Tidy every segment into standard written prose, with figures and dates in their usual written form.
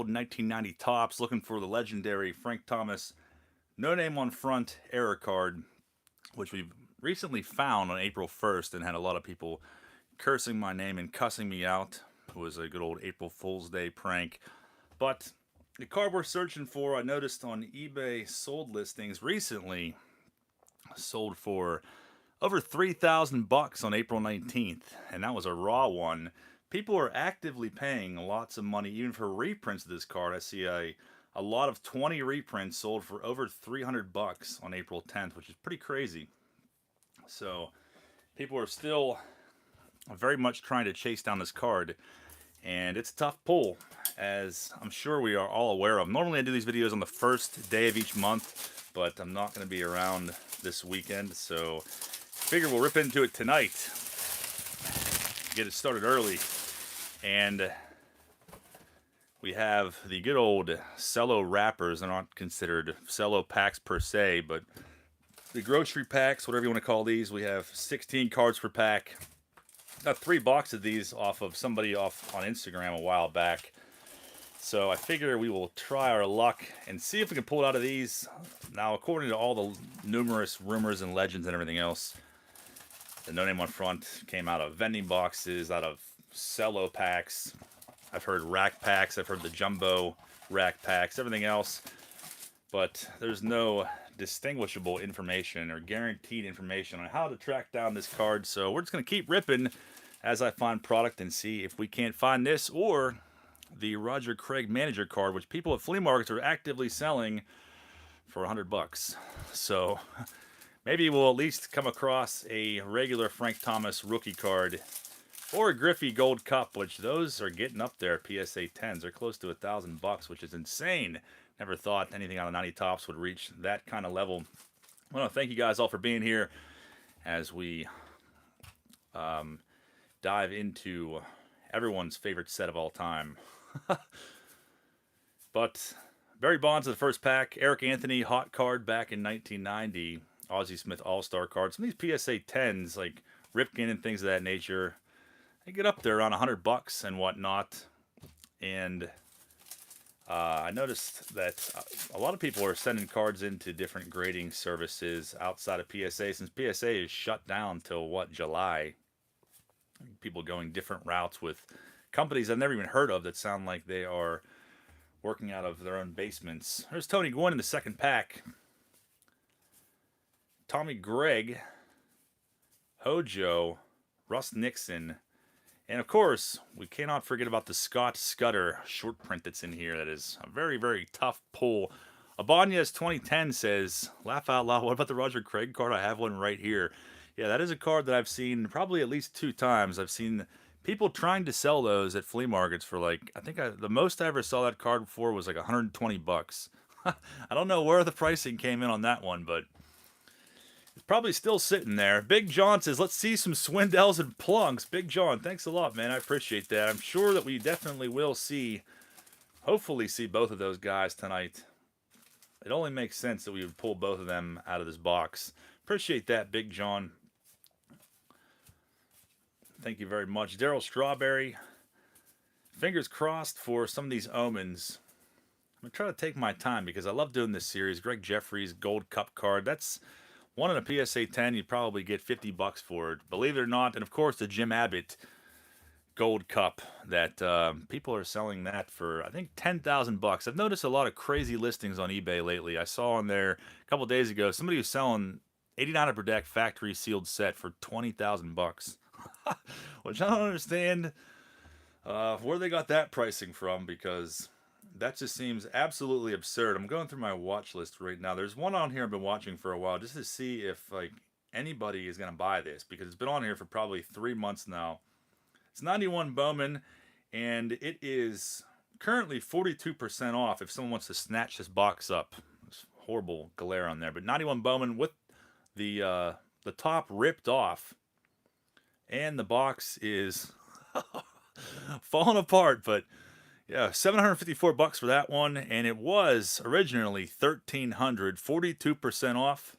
old 1990 Topps, looking for the legendary Frank Thomas no name on front error card, which we've recently found on April 1st and had a lot of people cursing my name and cussing me out. It was a good old April Fool's Day prank. But the card we're searching for, I noticed on eBay sold listings recently, sold for over 3,000 bucks on April 19th, and that was a raw one. People are actively paying lots of money even for reprints of this card. I see a lot of 20 reprints sold for over 300 bucks on April 10th, which is pretty crazy. So people are still very much trying to chase down this card, and it's a tough pull, as I'm sure we are all aware of. Normally I do these videos on the first day of each month, but I'm not going to be around this weekend, so figure we'll rip into it tonight, get it started early. And we have the good old cello wrappers. They're not considered cello packs per se, but the grocery packs, whatever you want to call these. We have 16 cards per pack. Got 3 boxes of these off of somebody off on Instagram a while back. So I figure we will try our luck and see if we can pull it out of these. Now, according to all the numerous rumors and legends and everything else, the no name on front came out of vending boxes, out of cello packs. I've heard rack packs, I've heard the jumbo rack packs, everything else. But there's no distinguishable information or guaranteed information on how to track down this card. So we're just going to keep ripping as I find product and see if we can't find this or the Roger Craig manager card, which people at flea markets are actively selling for 100 bucks. So maybe we'll at least come across a regular Frank Thomas rookie card or a Griffey Gold Cup, which those are getting up there. PSA 10s are close to 1,000 bucks, which is insane. Never thought anything on the 90 Topps would reach that kind of level. I want to thank you guys all for being here as we dive into everyone's favorite set of all time. But Barry Bonds of the first pack, Eric Anthony hot card back in 1990, Ozzie Smith All-Star cards. Some of these PSA 10s, like Ripken and things of that nature, they get up there around 100 bucks and whatnot. And I noticed that a lot of people are sending cards into different grading services outside of PSA, since PSA is shut down till what, July. People going different routes with companies I've never even heard of that sound like they are working out of their own basements. There's Tony Gwynn in the second pack. Tommy Gregg, Hojo, Russ Nixon, and of course, we cannot forget about the Scott Scudder short print that's in here. That is a very, very tough pull. Abanez 2010 says, laugh out loud, what about the Roger Craig card? I have one right here. Yeah, that is a card that I've seen probably at least 2 times. I've seen people trying to sell those at flea markets for like, I think the most I ever saw that card for was like 120 bucks. I don't know where the pricing came in on that one, but it's probably still sitting there. Big John says, let's see some Swindells and Plunks. Big John, thanks a lot, man. I appreciate that. I'm sure that we definitely will see, hopefully see both of those guys tonight. It only makes sense that we would pull both of them out of this box. Appreciate that, Big John. Thank you very much. Daryl Strawberry. Fingers crossed for some of these omens. I'm going to try to take my time because I love doing this series. Greg Jeffries Gold Cup card. That's one in a PSA 10. You'd probably get 50 bucks for it. Believe it or not. And of course, the Jim Abbott Gold Cup that people are selling that for, I think, 10,000 bucks. I've noticed a lot of crazy listings on eBay lately. I saw on there a couple days ago somebody was selling 89 upper deck factory sealed set for 20,000 bucks. Which I don't understand where they got that pricing from, because that just seems absolutely absurd. I'm going through my watch list right now. There's one on here I've been watching for a while just to see if like anybody is going to buy this, because it's been on here for probably 3 months now. It's 91 Bowman, and it is currently 42% off if someone wants to snatch this box up. There's horrible glare on there, but 91 Bowman with the top ripped off. And the box is falling apart, but yeah, 754 bucks for that one, and it was originally 1,300, 42% off.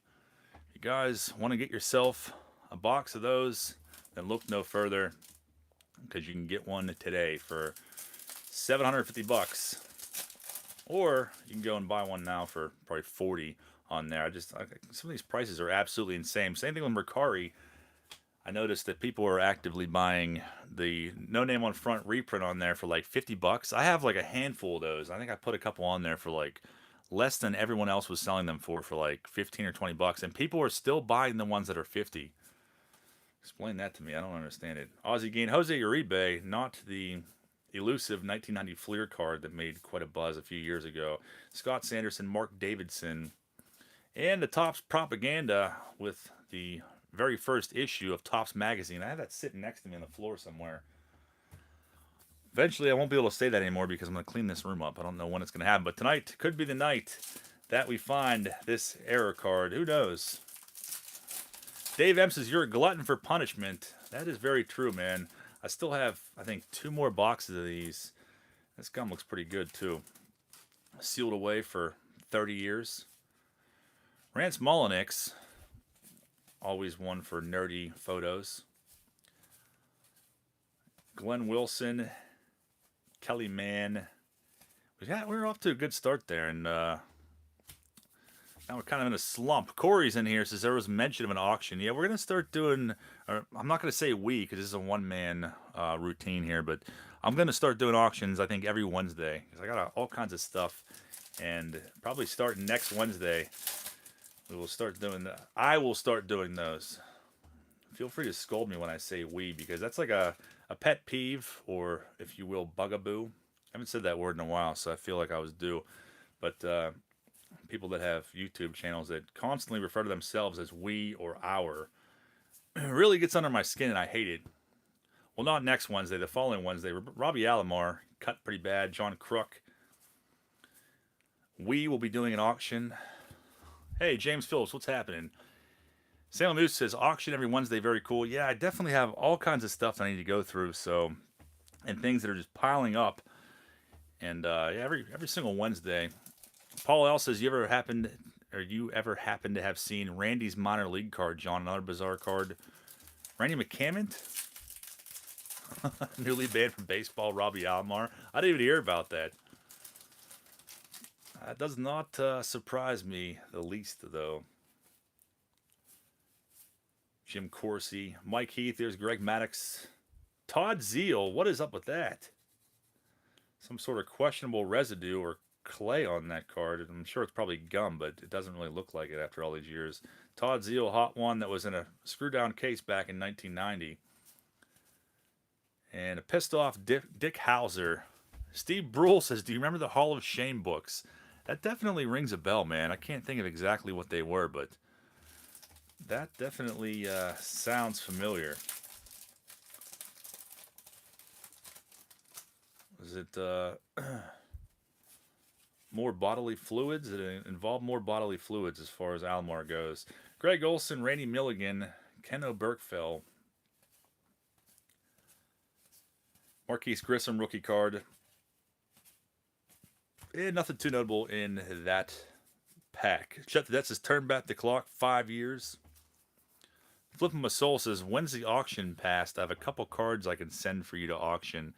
If you guys want to get yourself a box of those, then look no further, because you can get one today for 750 bucks. Or you can go and buy one now for probably 40 on there. Some of these prices are absolutely insane. Same thing with Mercari. I noticed that people are actively buying the no name on front reprint on there for like $50. I have like a handful of those. I think I put a couple on there for like less than everyone else was selling them for like 15 or $20, and people are still buying the ones that are 50. Explain that to me. I don't understand it. Aussie Gain, Jose Uribe, not the elusive 1990 Fleer card that made quite a buzz a few years ago. Scott Sanderson, Mark Davidson, and the Topps propaganda with the very first issue of Topps magazine. I have that sitting next to me on the floor somewhere. Eventually, I won't be able to say that anymore because I'm going to clean this room up. I don't know when it's going to happen, but tonight could be the night that we find this error card. Who knows? Dave M says, you're a glutton for punishment. That is very true, man. I still have, I think, 2 more boxes of these. This gum looks pretty good, too. Sealed away for 30 years. Rance Mulliniks, always one for nerdy photos. Glenn Wilson, Kelly Mann. We're off to a good start there, and now we're kind of in a slump. Corey's in here, says there was mention of an auction. Yeah, we're going to start doing, I'm not going to say we, because this is a one-man routine here, but I'm going to start doing auctions, I think, every Wednesday, because I got all kinds of stuff, and probably starting next Wednesday, we will start doing that. I will start doing those. Feel free to scold me when I say we, because that's like a pet peeve, or if you will, bugaboo. I haven't said that word in a while, so I feel like I was due. But people that have YouTube channels that constantly refer to themselves as we or our really gets under my skin, and I hate it. Well, not next Wednesday, the following Wednesday. Robbie Alomar cut pretty bad. John Crook. We will be doing an auction. Hey, James Phillips, what's happening? Salem Moose says, auction every Wednesday, very cool. Yeah, I definitely have all kinds of stuff that I need to go through, so, and things that are just piling up. And yeah, every single Wednesday. Paul L says, you ever happened to have seen Randy's minor league card, John? Another bizarre card. Randy McCammond? Newly banned from baseball, Robbie Alomar. I didn't even hear about that. That does not surprise me the least, though. Jim Corsi, Mike Heath, there's Greg Maddox. Todd Zeal, what is up with that? Some sort of questionable residue or clay on that card. I'm sure it's probably gum, but it doesn't really look like it after all these years. Todd Zeal, hot one that was in a screw-down case back in 1990. And a pissed-off Dick Hauser. Steve Brule says, do you remember the Hall of Shame books? That definitely rings a bell, man. I can't think of exactly what they were, but that definitely sounds familiar. Was it more bodily fluids? It involved more bodily fluids as far as Alomar goes. Greg Olson, Randy Milligan, Ken Oberkfell, Marquise Grissom rookie card. Nothing too notable in that pack. Chet the Debt says, turn back the clock 5 years. Flippin' My Soul says, when's the auction passed? I have a couple cards I can send for you to auction.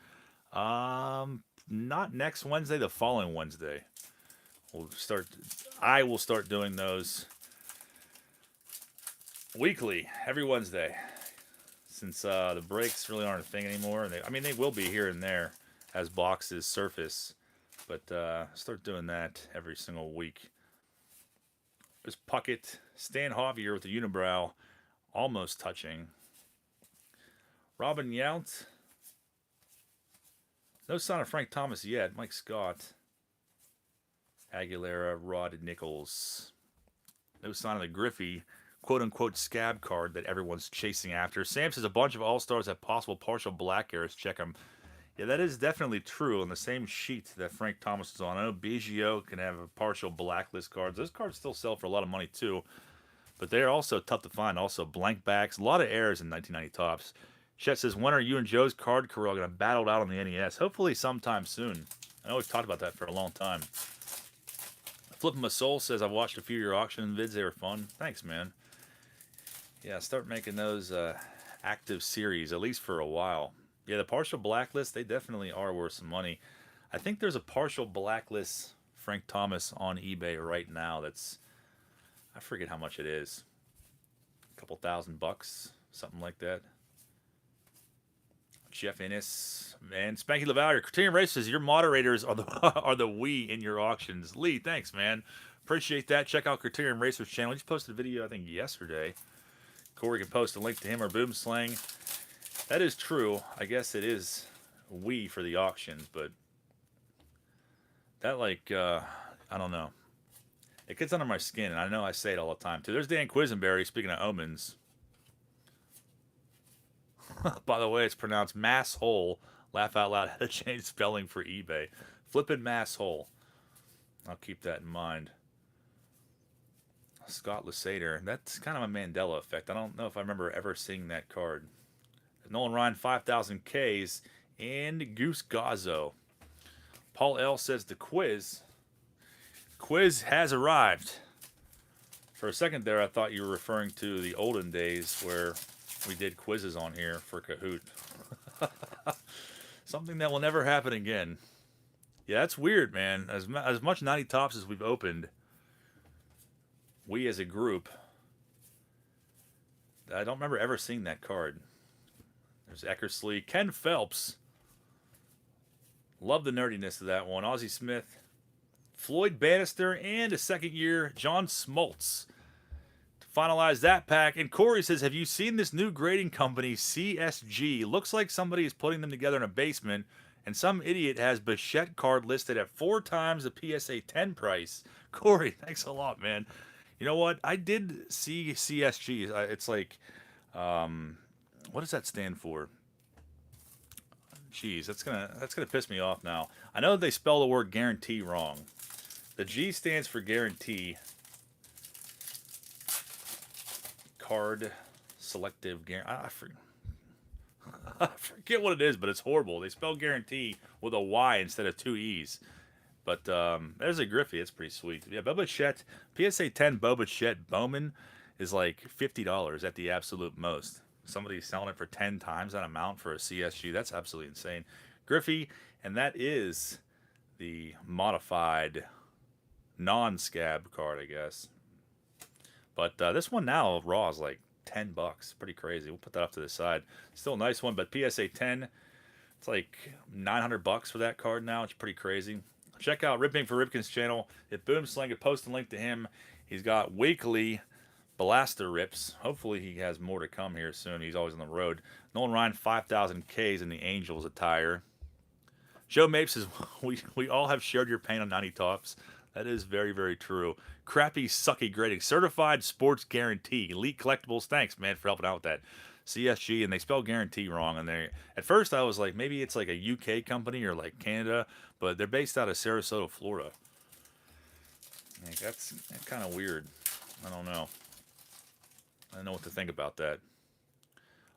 Not next Wednesday, the following Wednesday. I will start doing those weekly, every Wednesday. Since the breaks really aren't a thing anymore. They will be here and there as boxes surface. But start doing that every single week. There's Puckett. Stan Javier with the unibrow. Almost touching. Robin Yount. No sign of Frank Thomas yet. Mike Scott. Aguilera. Rod Nichols. No sign of the Griffey, quote-unquote, scab card that everyone's chasing after. Sam says a bunch of All-Stars have possible partial black errors. Check them. Yeah, that is definitely true on the same sheet that Frank Thomas is on. I know Biggio can have a partial blacklist cards. Those cards still sell for a lot of money, too. But they're also tough to find. Also, blank backs. A lot of errors in 1990 Topps. Chet says, when are you and Joe's card corral going to battle it out on the NES? Hopefully sometime soon. I know we've talked about that for a long time. Flippin' My Soul says, I've watched a few of your auction vids. They were fun. Thanks, man. Yeah, start making those active series, at least for a while. Yeah, the partial blacklist, they definitely are worth some money. I think there's a partial blacklist Frank Thomas on eBay right now. That's, I forget how much it is. A couple $1,000, something like that. Jeff Innes and Spanky Lavallier. Criterion Races, your moderators are the are the we in your auctions. Lee, thanks, man. Appreciate that. Check out Criterion Racers channel. He just posted a video, I think, yesterday. Corey can post a link to him or Boom Slang. That is true. I guess it is we for the auctions, but that, like, I don't know. It gets under my skin, and I know I say it all the time, too. There's Dan Quisenberry, speaking of omens. By the way, it's pronounced mass hole. Laugh out loud. Had to change spelling for eBay. Flippin' mass hole. I'll keep that in mind. Scott Lasater. That's kind of a Mandela effect. I don't know if I remember ever seeing that card. Nolan Ryan, 5,000 Ks. And Goose Gazzo. Paul L. says the quiz. Quiz has arrived. For a second there, I thought you were referring to the olden days where we did quizzes on here for Kahoot. Something that will never happen again. Yeah, that's weird, man. As much 90 Tops as we've opened, we as a group, I don't remember ever seeing that card. There's Eckersley. Ken Phelps. Love the nerdiness of that one. Ozzie Smith. Floyd Bannister. And a second year, John Smoltz. To finalize that pack. And Corey says, have you seen this new grading company, CSG? Looks like somebody is putting them together in a basement. And some idiot has Bichette card listed at 4 times the PSA 10 price. Corey, thanks a lot, man. You know what? I did see CSG. It's like, what does that stand for? Jeez, that's gonna piss me off now. I know they spell the word guarantee wrong. The G stands for guarantee. Card selective guarantee. I forget what it is, but it's horrible. They spell guarantee with a Y instead of 2 E's. But there's a Griffey. It's pretty sweet. Yeah, Boba Chet, PSA 10 Boba Chet Bowman is like $50 at the absolute most. Somebody's selling it for 10 times that amount for a CSG. That's absolutely insane. Griffey, and that is the modified non-scab card, I guess. But this one now, raw, is like $10. Pretty crazy. We'll put that off to the side. Still a nice one, but PSA 10, it's like $900 for that card now. It's pretty crazy. Check out Ripping for Ripkin's channel. If Boom Slang could post a link to him, he's got weekly Blaster rips. Hopefully he has more to come here soon. He's always on the road. Nolan Ryan, 5,000 Ks in the Angels attire. Joe Mapes says, we all have shared your pain on 90 Tops. That is very, very true. Crappy, sucky grading. Certified sports guarantee. Elite Collectibles. Thanks, man, for helping out with that. CSG, and they spell guarantee wrong. And they, at first I was like, maybe it's like a UK company or like Canada, but they're based out of Sarasota, Florida. Like, that's kind of weird. I don't know. I don't know what to think about that.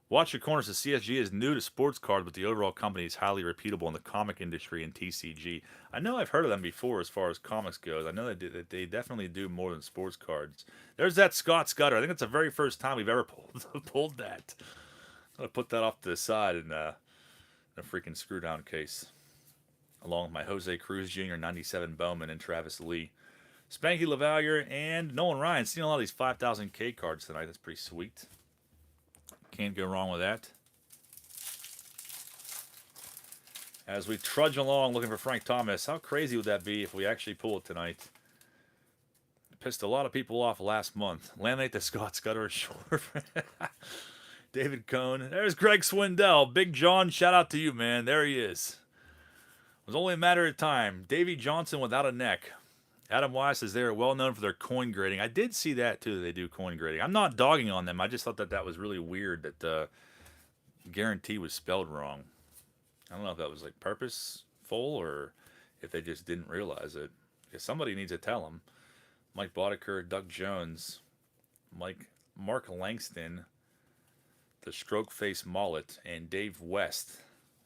Watch Your Corners. The CSG is new to sports cards, but the overall company is highly reputable in the comic industry and TCG. I know I've heard of them before as far as comics goes. I know they definitely do more than sports cards. There's that Scott Scudder. I think it's the very first time we've ever pulled that. I'm going to put that off to the side in a freaking screw down case. Along with my Jose Cruz Jr. 97 Bowman and Travis Lee. Spanky Lavallier and Nolan Ryan. Seen a lot of these 5,000 K cards tonight. That's pretty sweet. Can't go wrong with that. As we trudge along looking for Frank Thomas, how crazy would that be if we actually pull it tonight? Pissed a lot of people off last month. Laminate the Scott Scudder short. David Cohn. There's Greg Swindell. Big John, shout out to you, man. There he is. It was only a matter of time. Davey Johnson without a neck. Adam Wise says they're well known for their coin grading. I did see that too. They do coin grading. I'm not dogging on them. I just thought that was really weird that guarantee was spelled wrong. I don't know if that was like purposeful or if they just didn't realize it. Because somebody needs to tell them. Mike Boddicker, Doug Jones, Mark Langston, the stroke face mullet, and Dave West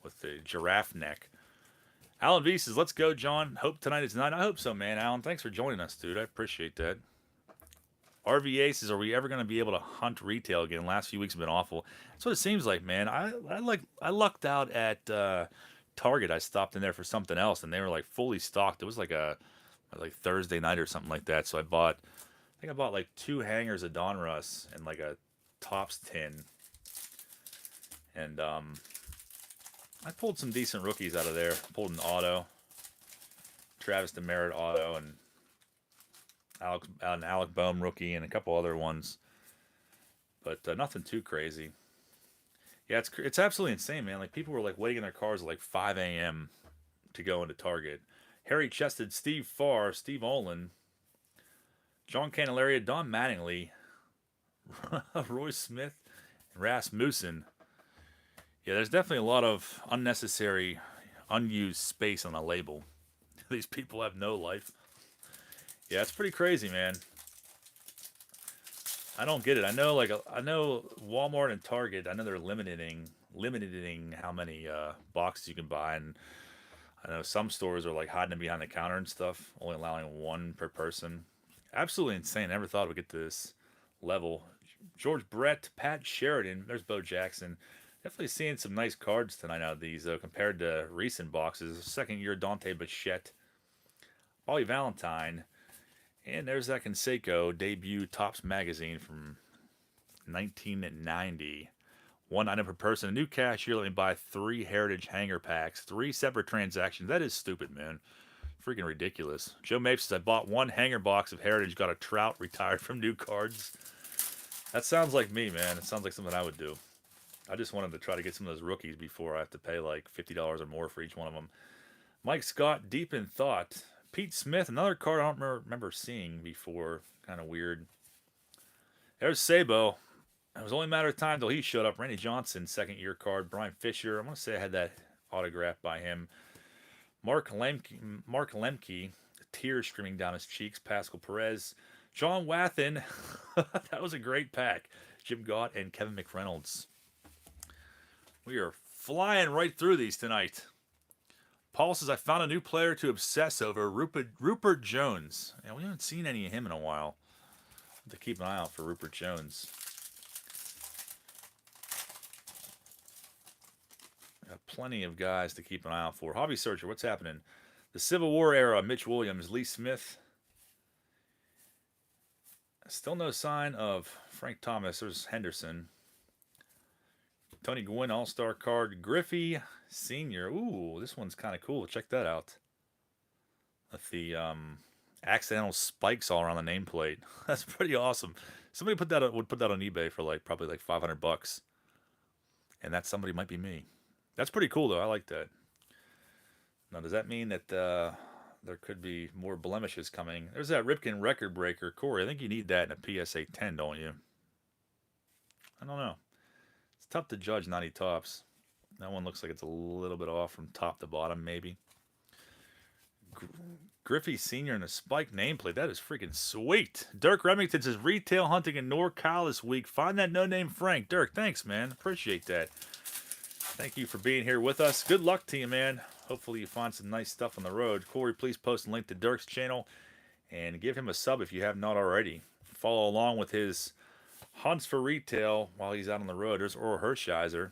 with the giraffe neck. Alan V says, let's go, John. Hope tonight is not. I hope so, man. Alan, thanks for joining us, dude. I appreciate that. RVA says, are we ever going to be able to hunt retail again? Last few weeks have been awful. That's what it seems like, man. I lucked out at Target. I stopped in there for something else, and they were like fully stocked. It was like a like Thursday night or something like that. So I think I bought like 2 hangers of Donruss and like a Topps tin, and I pulled some decent rookies out of there. Pulled an auto, Travis Demerit auto, and an Alec Boehm rookie, and a couple other ones, but nothing too crazy. Yeah, it's absolutely insane, man. Like people were like waiting in their cars at like 5 a.m. to go into Target. Harry Chested, Steve Farr, Steve Olin, John Candelaria, Don Mattingly, Roy Smith, and Rasmussen. Yeah, there's definitely a lot of unnecessary, unused space on the label. These people have no life. Yeah, it's pretty crazy, man. I don't get it. I know Walmart and Target. I know they're limiting how many boxes you can buy, and I know some stores are like hiding them behind the counter and stuff, only allowing one per person. Absolutely insane. Never thought we'd get to this level. George Brett, Pat Sheridan. There's Bo Jackson. Definitely seeing some nice cards tonight out of these, though, compared to recent boxes. Second year Dante Bichette, Ollie Valentine, and there's that Canseco debut Topps magazine from 1990. One item per person. A new cashier let me buy 3 Heritage hanger packs. 3 separate transactions. That is stupid, man. Freaking ridiculous. Joe Mapes says, I bought 1 hanger box of Heritage, got a Trout retired from new cards. That sounds like me, man. It sounds like something I would do. I just wanted to try to get some of those rookies before I have to pay like $50 or more for each one of them. Mike Scott, deep in thought. Pete Smith, another card I don't remember seeing before. Kind of weird. There's Sabo. It was only a matter of time till he showed up. Randy Johnson, second year card. Brian Fisher. I want to say I had that autographed by him. Mark Lemke, tears streaming down his cheeks. Pascal Perez. John Wathen. That was a great pack. Jim Gott and Kevin McReynolds. We are flying right through these tonight. Paul says, I found a new player to obsess over, Rupert Jones. Yeah, we haven't seen any of him in a while. Have to keep an eye out for Rupert Jones. Got plenty of guys to keep an eye out for. Hobby Searcher, what's happening? The Civil War era, Mitch Williams, Lee Smith. Still no sign of Frank Thomas. There's Henderson. Tony Gwynn, All-Star card. Griffey Sr. Ooh, this one's kind of cool. Check that out. With the accidental spikes all around the nameplate. That's pretty awesome. Somebody would put that on eBay for like probably like $500. And that somebody might be me. That's pretty cool, though. I like that. Now, does that mean that there could be more blemishes coming? There's that Ripken record breaker. Corey, I think you need that in a PSA 10, don't you? I don't know. It's tough to judge 90 Topps. That one looks like it's a little bit off from top to bottom, maybe. Griffey Sr. in a spike nameplate. That is freaking sweet. Dirk Remington says, retail hunting in NorCal this week. Find that no-name Frank. Dirk, thanks, man. Appreciate that. Thank you for being here with us. Good luck to you, man. Hopefully you find some nice stuff on the road. Corey, please post a link to Dirk's channel and give him a sub if you have not already. Follow along with his hunts for retail while he's out on the road. There's Oral Hershiser.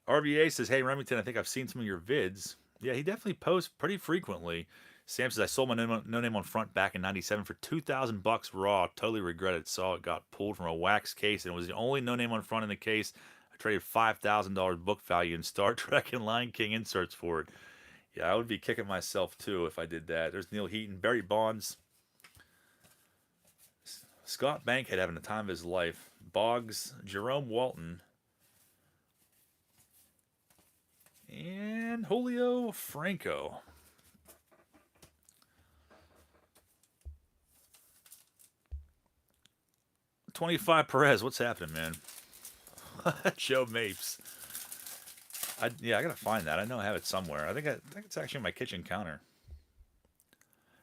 RVA says, hey, Remington, I think I've seen some of your vids. Yeah, he definitely posts pretty frequently. Sam says, I sold my no name on front back in 97 for $2,000 raw. Totally regret it. Saw it got pulled from a wax case, and it was the only no name on front in the case. I traded $5,000 book value in Star Trek and Lion King inserts for it. Yeah, I would be kicking myself, too, if I did that. There's Neil Heaton, Barry Bonds. Scott Bankhead having the time of his life. Boggs, Jerome Walton. And Julio Franco. $25 Perez. What's happening, man? Joe Mapes. I gotta find that. I know I have it somewhere. I think it's actually on my kitchen counter.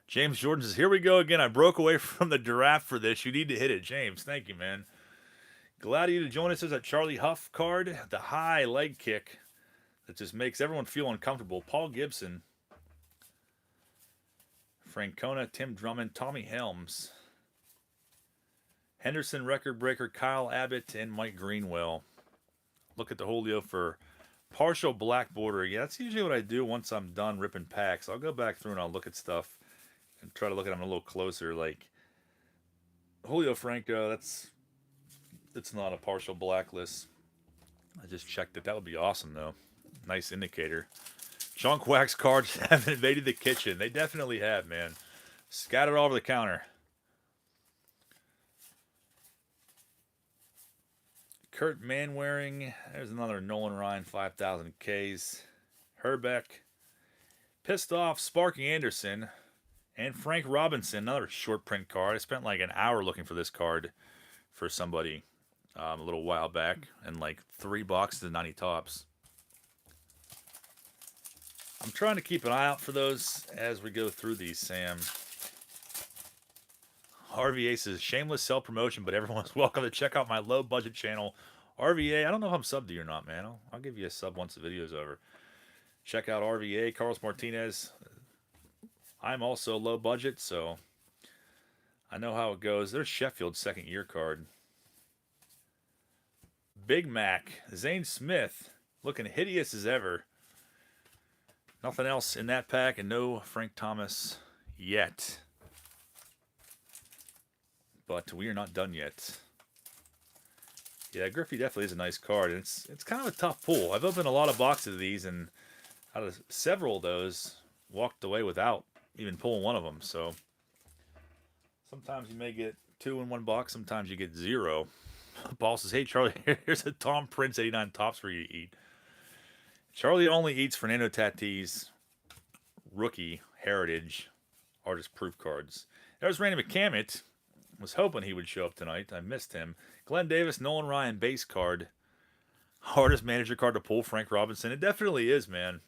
James Jordan says, here we go again. I broke away from the draft for this. You need to hit it, James. Thank you, man. Glad you to join us. As a Charlie Huff card. The high leg kick that just makes everyone feel uncomfortable. Paul Gibson. Francona, Tim Drummond, Tommy Helms. Henderson record breaker, Kyle Abbott, and Mike Greenwell. Look at the Julio for partial black border. Yeah, that's usually what I do once I'm done ripping packs. I'll go back through and I'll look at stuff and try to look at him a little closer. Like Julio Franco, that's not a partial blacklist. I just checked it. That would be awesome though. Nice indicator. Sean Quack's cards have invaded the kitchen. They definitely have, man. Scattered all over the counter. Kurt Manwaring. There's another Nolan Ryan 5,000 Ks. Herbeck. Pissed Off Sparky Anderson. And Frank Robinson, another short print card. I spent like an hour looking for this card for somebody a little while back. And like 3 boxes of 90 Topps. I'm trying to keep an eye out for those as we go through these, Sam. RVA says, shameless self-promotion, but everyone's welcome to check out my low-budget channel. RVA, I don't know if I'm subbed to you or not, man. I'll give you a sub once the video's over. Check out RVA, Carlos Martinez. I'm also low budget, so I know how it goes. There's Sheffield's second-year card. Big Mac, Zane Smith, looking hideous as ever. Nothing else in that pack, and no Frank Thomas yet. But we are not done yet. Yeah, Griffey definitely is a nice card. And it's kind of a tough pull. I've opened a lot of boxes of these, and out of several of those, walked away without even pulling one of them. So sometimes you may get 2 in one box. Sometimes you get 0. Paul says, hey, Charlie, here's a Tom Prince 89 Topps for you to eat. Charlie only eats Fernando Tatis rookie heritage artist proof cards. There's Randy McCammett. Was hoping he would show up tonight. I missed him. Glenn Davis, Nolan Ryan base card. Hardest manager card to pull, Frank Robinson. It definitely is, man.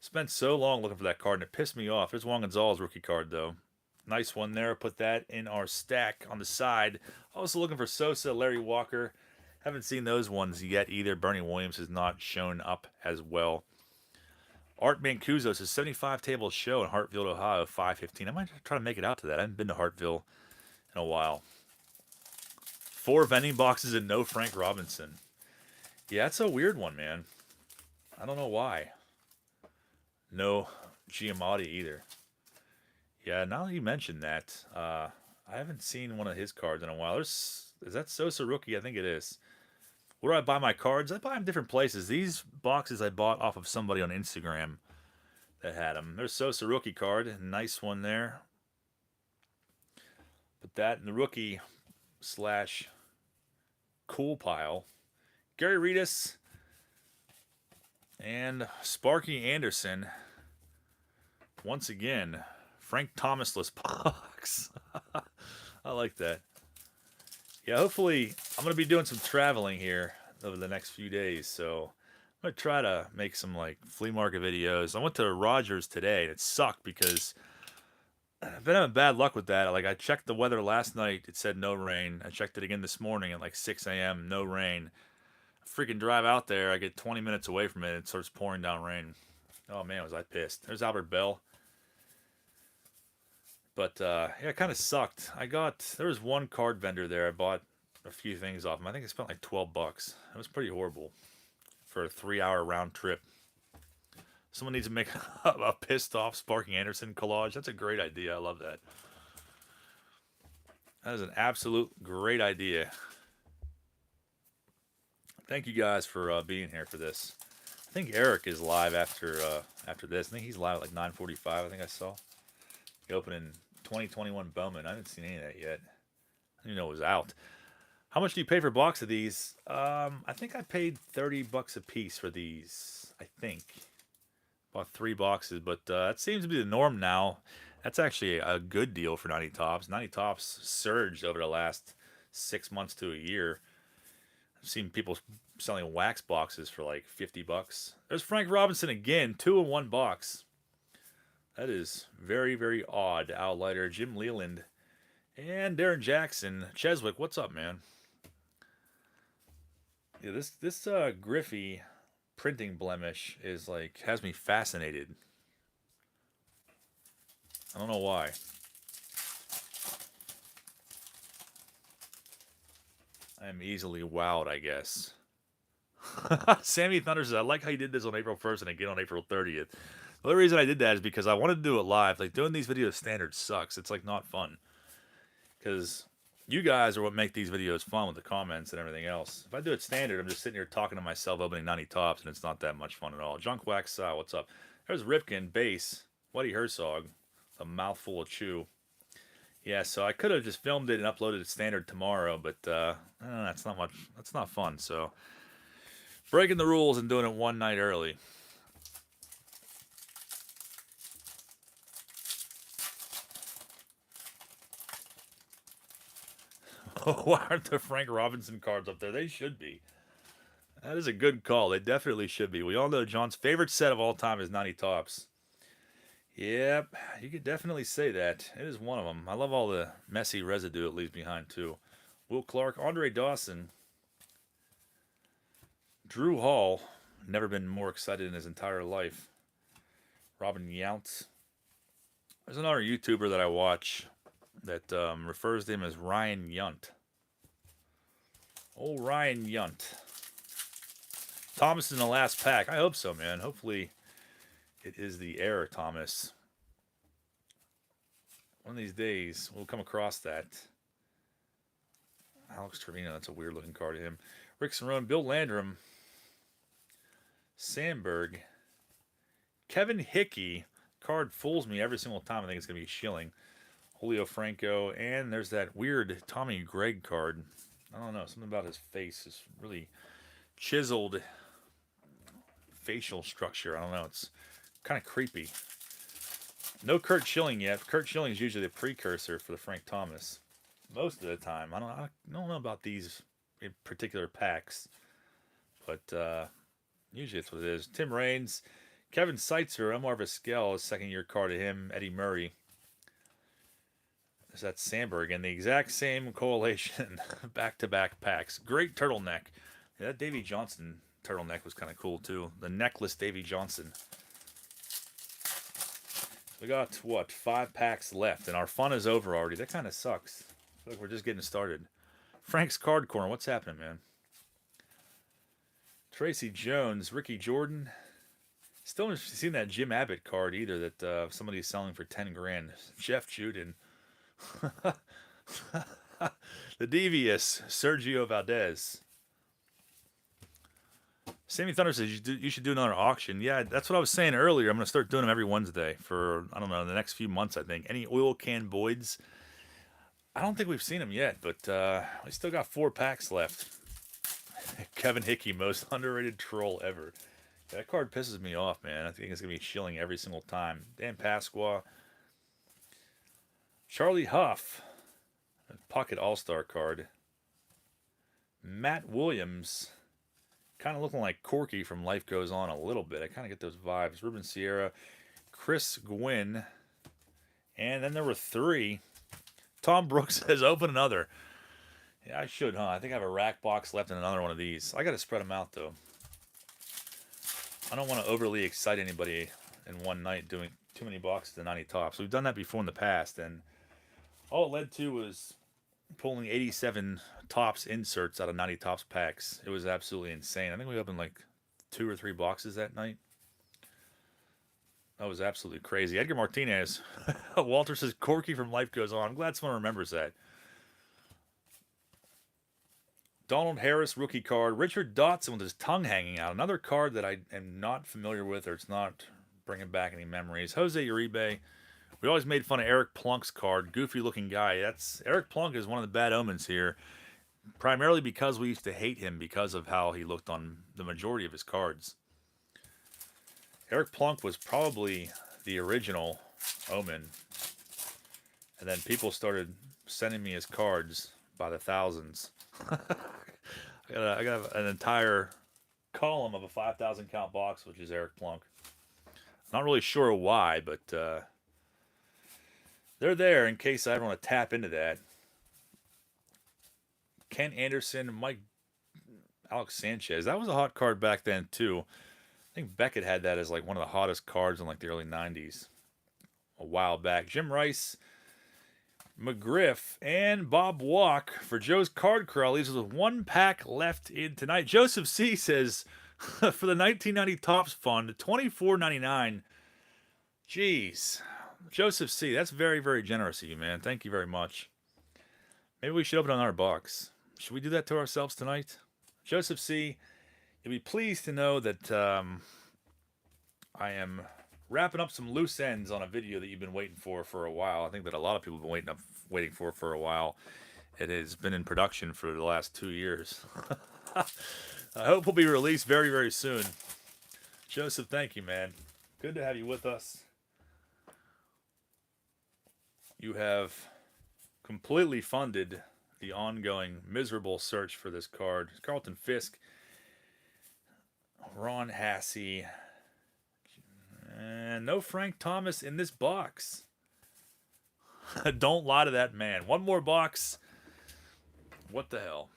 Spent so long looking for that card, and it pissed me off. There's Juan Gonzalez rookie card, though. Nice one there. Put that in our stack on the side. Also looking for Sosa, Larry Walker. Haven't seen those ones yet either. Bernie Williams has not shown up as well. Art Mancuso says 75 tables show in Hartville, Ohio, 5/15. I might try to make it out to that. I haven't been to Hartville in a while. 4 vending boxes and no Frank Robinson. Yeah, that's a weird one, man. I don't know why. No Giamatti either. Yeah, now that you mentioned that, I haven't seen one of his cards in a while. Is that Sosa rookie? I think it is. Where do I buy my cards? I buy them different places. These boxes I bought off of somebody on Instagram that had them. There's Sosa rookie card. Nice one there. Put that in the rookie / cool pile. Gary Redus and Sparky Anderson. Once again, Frank Thomasless box. I like that. Yeah, hopefully I'm going to be doing some traveling here over the next few days, so I'm going to try to make some like flea market videos. I went to Rogers today, and it sucked because I've been having bad luck with that. Like, I checked the weather last night. It said no rain. I checked it again this morning at like 6 a.m. No rain. I freaking drive out there. I get 20 minutes away from it. It starts pouring down rain. Oh, man, was I pissed. There's Albert Bell. But, yeah, it kind of sucked. There was one card vendor there. I bought a few things off him. I think I spent like $12. It was pretty horrible for a 3-hour round trip. Someone needs to make a pissed off Sparky Anderson collage. That's a great idea. I love that. That is an absolute great idea. Thank you guys for being here for this. I think Eric is live after this. I think he's live at like 9:45. I think I saw. The opening 2021 Bowman. I haven't seen any of that yet. I didn't know it was out. How much do you pay for a box of these? I think I paid $30 a piece for these. I think. Bought 3 boxes, but that seems to be the norm now. That's actually a good deal for 90 Topps. 90 Topps surged over the last 6 months to a year. I've seen people selling wax boxes for like $50. There's Frank Robinson again, 2 in 1 box. That is very, very odd. Outlighter, Jim Leland, and Darren Jackson. Cheswick, what's up, man? Yeah, this Griffey printing blemish is like has me fascinated. I don't know why. I'm easily wowed, I guess. Sammy Thunder says, I like how you did this on April 1st and again on April 30th. The only reason I did that is because I wanted to do it live. Like, doing these videos standard sucks. It's, like, not fun. Because you guys are what make these videos fun with the comments and everything else. If I do it standard, I'm just sitting here talking to myself, opening 90 tops, and it's not that much fun at all. Junk Wax, what's up? There's Ripken, bass, Woody Herzog, a mouthful of chew. Yeah, so I could have just filmed it and uploaded it standard tomorrow, but that's not much. That's not fun. So breaking the rules and doing it one night early. Why aren't the Frank Robinson cards up there? They should be. That is a good call. They definitely should be. We all know John's favorite set of all time is 90 Tops. Yep, you could definitely say that. It is one of them. I love all the messy residue it leaves behind, too. Will Clark, Andre Dawson, Drew Hall. Never been more excited in his entire life. Robin Yount. There's another YouTuber that I watch that refers to him as Ryan Yount. Oh, Ryan Yount. Thomas in the last pack. I hope so, man. Hopefully it is the error, Thomas. One of these days, we'll come across that. Alex Trevino, that's a weird-looking card to him. Rick Cerrone, Bill Landrum, Sandberg, Kevin Hickey. Card fools me every single time. I think it's going to be Schilling. Julio Franco, and there's that weird Tommy Gregg card. I don't know, something about his face is really chiseled facial structure. I don't know, it's kind of creepy. No Kurt Schilling yet. Kurt Schilling is usually the precursor for the Frank Thomas. Most of the time. I don't know about these in particular packs, but usually that's what it is. Tim Raines, Kevin Seitzer, Omar Vizquel, second-year card to him. Eddie Murray. There's that Sandberg, and the exact same coalition, back-to-back packs. Great turtleneck. Yeah, that Davey Johnson turtleneck was kind of cool, too. The necklace Davey Johnson. We got, what, 5 packs left, and our fun is over already. That kind of sucks. I feel like we're just getting started. Frank's Card Corner, what's happening, man? Tracy Jones, Ricky Jordan. Still haven't seen that Jim Abbott card either that somebody's selling for 10 grand. Jeff Juden. The devious Sergio Valdez. Sammy Thunder says you should do another auction. Yeah, that's what I was saying earlier. I'm going to start doing them every Wednesday for, I don't know, the next few months, I think. Any oil can Boyds. I don't think we've seen them yet, but we still got 4 packs left. Kevin Hickey, most underrated troll ever. That card pisses me off, man. I think it's going to be Schilling every single time. Dan Pasqua. Charlie Huff. Pocket All-Star card. Matt Williams. Kind of looking like Corky from Life Goes On a little bit. I kind of get those vibes. Ruben Sierra. Chris Gwynn. And then there were 3. Tom Brooks says, open another. Yeah, I should, huh? I think I have a rack box left in another one of these. I got to spread them out, though. I don't want to overly excite anybody in one night doing too many boxes of 90 Tops. We've done that before in the past, and all it led to was pulling 87 Tops inserts out of 90 Tops packs. It was absolutely insane. I think we opened like 2 or 3 boxes that night. That was absolutely crazy. Edgar Martinez. Walter says, Corky from Life Goes On. I'm glad someone remembers that. Donald Harris, rookie card. Richard Dotson with his tongue hanging out. Another card that I am not familiar with, or it's not bringing back any memories. Jose Uribe. We always made fun of Eric Plunk's card. Goofy-looking guy. Eric Plunk is one of the bad omens here, primarily because we used to hate him because of how he looked on the majority of his cards. Eric Plunk was probably the original omen, and then people started sending me his cards by the thousands. I got an entire column of a 5,000 count box, which is Eric Plunk. Not really sure why, but they're there in case I ever want to tap into that. Ken Anderson, Alex Sanchez. That was a hot card back then, too. I think Beckett had that as like one of the hottest cards in like the early 90s. A while back. Jim Rice, McGriff, and Bob Walk for Joe's Card Corral. Leaves us with 1 pack left in tonight. Joseph C. says, for the 1990 Topps Fund, $24.99. Jeez. Joseph C., that's very, very generous of you, man. Thank you very much. Maybe we should open another box. Should we do that to ourselves tonight? Joseph C., you'll be pleased to know that I am wrapping up some loose ends on a video that you've been waiting for a while. I think that a lot of people have been waiting for a while. It has been in production for the last 2 years. I hope will be released very, very soon. Joseph, thank you, man. Good to have you with us. You have completely funded the ongoing miserable search for this card. Carlton Fisk, Ron Hassey, and no Frank Thomas in this box. Don't lie to that man. One more box. What the hell?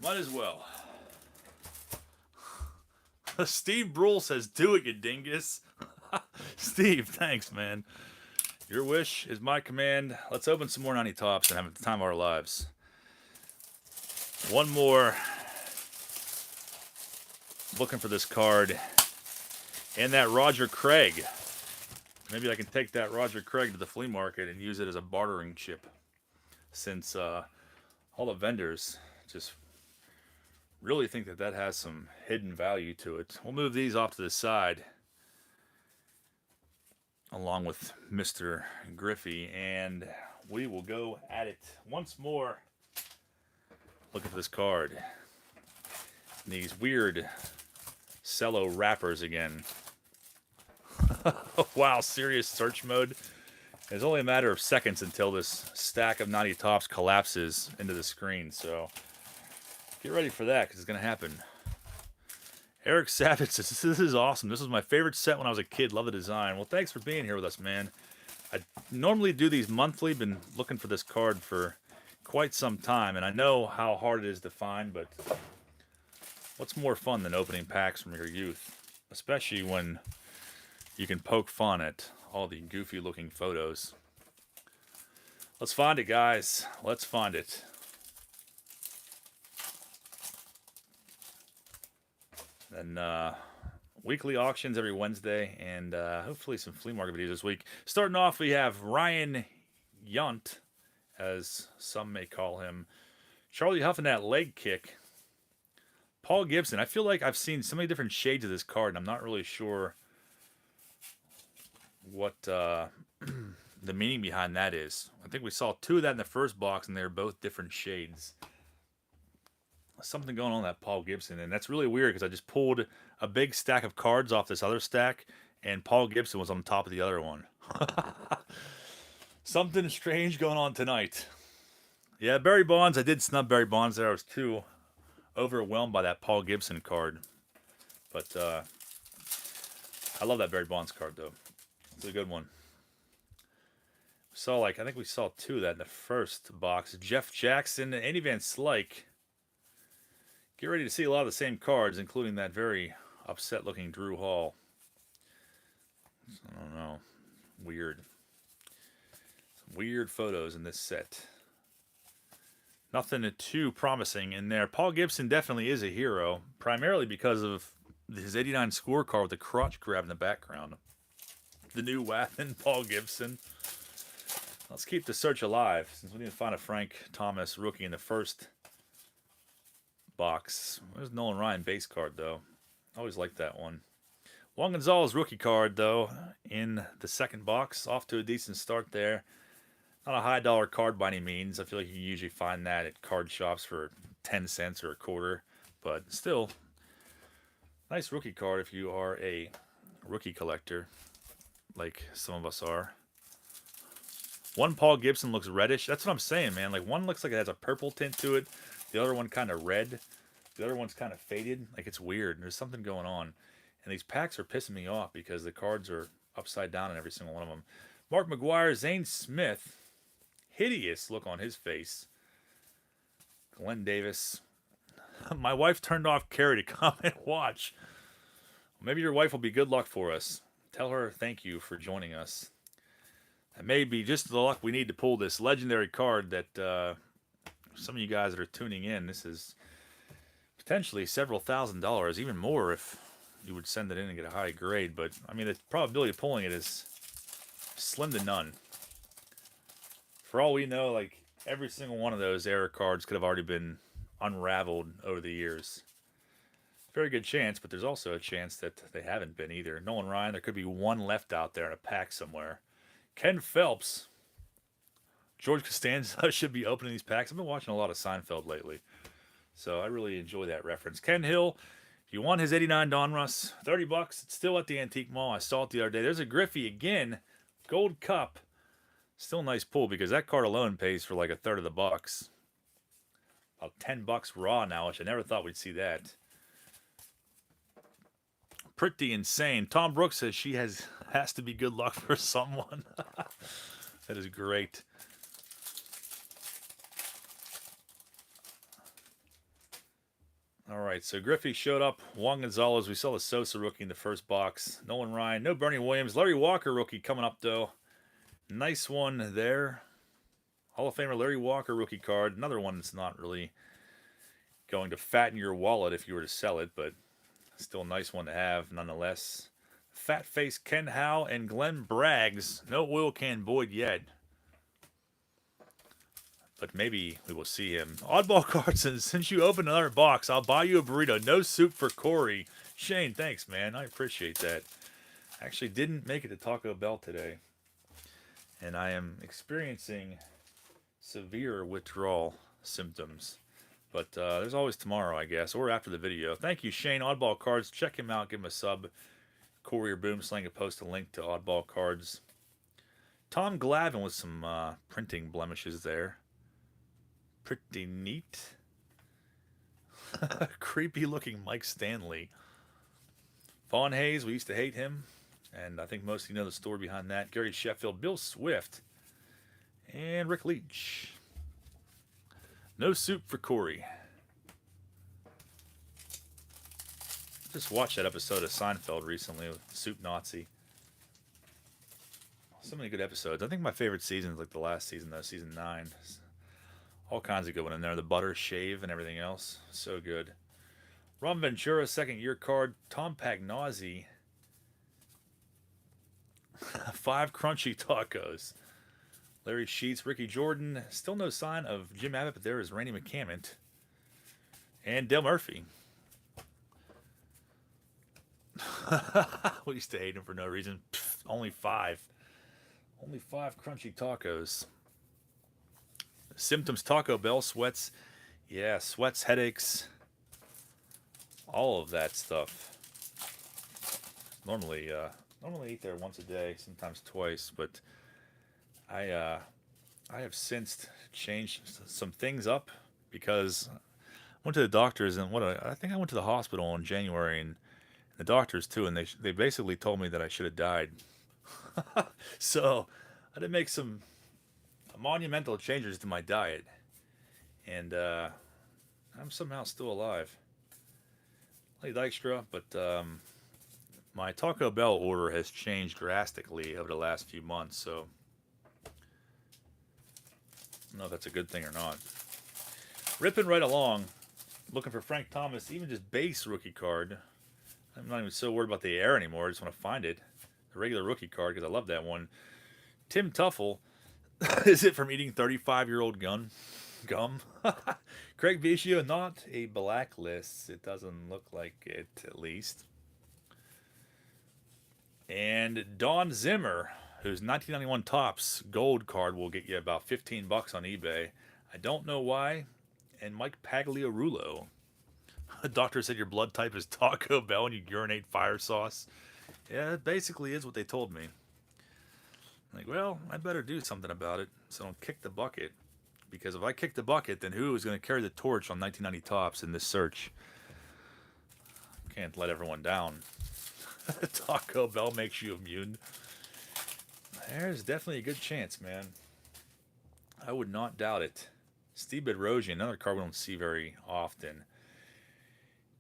Might as well. Steve Brule says, do it, you dingus. Steve, thanks, man. Your wish is my command. Let's open some more 90 tops and have the time of our lives. One more. Looking for this card. And that Roger Craig. Maybe I can take that Roger Craig to the flea market and use it as a bartering chip. Since all the vendors just really think that that has some hidden value to it. We'll move these off to the side. Along with Mr. Griffey. And we will go at it once more. Looking for this card. These weird cello wrappers again. Wow, serious search mode. It's only a matter of seconds until this stack of 90 tops collapses into the screen. So get ready for that because it's going to happen. Eric Savage says, this is awesome. This was my favorite set when I was a kid. Love the design. Well, thanks for being here with us, man. I normally do these monthly. Been looking for this card for quite some time, and I know how hard it is to find, but what's more fun than opening packs from your youth? Especially when you can poke fun at all the goofy-looking photos. Let's find it, guys. Let's find it. And weekly auctions every Wednesday, and hopefully some flea market videos this week. Starting off, we have Ryan Yunt, as some may call him. Charlie Huff in that leg kick. Paul Gibson. I feel like I've seen so many different shades of this card, and I'm not really sure what the meaning behind that is. I think we saw 2 of that in the first box, and they're both different shades. Something going on with that Paul Gibson, and that's really weird because I just pulled a big stack of cards off this other stack, and Paul Gibson was on top of the other one. Something strange going on tonight. Yeah, Barry Bonds. I did snub Barry Bonds there. I was too overwhelmed by that Paul Gibson card. But I love that Barry Bonds card, though. It's a good one. I think we saw 2 of that in the first box. Jeff Jackson and Andy Van Slyke. Get ready to see a lot of the same cards, including that very upset-looking Drew Hall. I don't know. Weird. Some weird photos in this set. Nothing too promising in there. Paul Gibson definitely is a hero, primarily because of his 89 scorecard with the crotch grab in the background. The new Wathen, Paul Gibson. Let's keep the search alive, since we need to find a Frank Thomas rookie in the first box. There's Nolan Ryan base card, though. Always liked that one. Juan Gonzalez rookie card, though, in the second box. Off to a decent start there. Not a high dollar card by any means. I feel like you usually find that at card shops for 10 cents or a quarter. But still, nice rookie card if you are a rookie collector, like some of us are. One Paul Gibson looks reddish. That's what I'm saying, man. Like, one looks like it has a purple tint to it. The other one kind of red. The other one's kind of faded. Like, it's weird. There's something going on. And these packs are pissing me off because the cards are upside down in every single one of them. Mark McGuire, Zane Smith. Hideous look on his face. Glenn Davis. My wife turned off Carrie to come and watch. Maybe your wife will be good luck for us. Tell her thank you for joining us. That may be just the luck we need to pull this legendary card that some of you guys that are tuning in, this is potentially several $1,000s, even more if you would send it in and get a high grade. But, I mean, the probability of pulling it is slim to none. For all we know, like, every single one of those error cards could have already been unraveled over the years. Very good chance, but there's also a chance that they haven't been either. Nolan Ryan, there could be one left out there in a pack somewhere. Ken Phelps. George Costanza should be opening these packs. I've been watching a lot of Seinfeld lately, so I really enjoy that reference. Ken Hill, if you want his 89 Donruss, $30. It's still at the Antique Mall. I saw it the other day. There's a Griffey again. Gold Cup. Still a nice pull because that card alone pays for like a third of the bucks. About $10 raw now, which I never thought we'd see that. Pretty insane. Tom Brooks says she has to be good luck for someone. That is great. All right, so Griffey showed up. Juan Gonzalez, we saw the Sosa rookie in the first box. Nolan Ryan, no Bernie Williams. Larry Walker rookie coming up, though. Nice one there. Hall of Famer Larry Walker rookie card. Another one that's not really going to fatten your wallet if you were to sell it, but still a nice one to have nonetheless. Fat Face Ken Howe and Glenn Braggs. No oil can Boyd yet, but maybe we will see him. Oddball cards, and since you opened another box, I'll buy you a burrito. No soup for Corey. Shane, thanks, man. I appreciate that. I actually didn't make it to Taco Bell today, and I am experiencing severe withdrawal symptoms. But there's always tomorrow, I guess, or after the video. Thank you, Shane. Oddball Cards. Check him out. Give him a sub. Corey or Boomslang will post a link to Oddball Cards. Tom Glavine with some printing blemishes there. Pretty neat. Creepy looking Mike Stanley. Vaughn Hayes, we used to hate him. And I think most of you know the story behind that. Gary Sheffield, Bill Swift, and Rick Leach. No soup for Corey. Just watched that episode of Seinfeld recently with Soup Nazi. So many good episodes. I think my favorite season is like the last season, though, season 9. All kinds of good ones in there. The butter shave and everything else. So good. Ron Ventura, second year card. Tom Pagnozzi. 5 crunchy tacos. Larry Sheets, Ricky Jordan. Still no sign of Jim Abbott, but there is Randy McCammon. And Dale Murphy. We used to hate him for no reason. Pfft, only 5. Only 5 crunchy tacos. Symptoms, Taco Bell, sweats. Yeah, sweats, headaches. All of that stuff. Normally eat there once a day, sometimes twice, but I have since changed some things up because I went to the doctors and I think I went to the hospital in January and the doctors too, and they basically told me that I should have died. So I had to make some monumental changes to my diet, and I'm somehow still alive. Like Dykstra, but my Taco Bell order has changed drastically over the last few months, so I don't know if that's a good thing or not. Ripping right along, looking for Frank Thomas, even just base rookie card. I'm not even so worried about the air anymore. I just want to find it. The regular rookie card, because I love that one. Tim Tuffle. Is it from eating 35-year-old gum? Craig Biggio, not a blacklist. It doesn't look like it, at least. And Don Zimmer, whose 1991 Topps gold card will get you about $15 on eBay. I don't know why. And Mike Pagliarulo. The doctor said your blood type is Taco Bell and you urinate fire sauce. Yeah, it basically is what they told me. I'm like, well, I better do something about it so I don't kick the bucket. Because if I kick the bucket, then who is going to carry the torch on 1990 Topps in this search? Can't let everyone down. Taco Bell makes you immune. There's definitely a good chance, man. I would not doubt it. Steve Bedrosian, another card we don't see very often.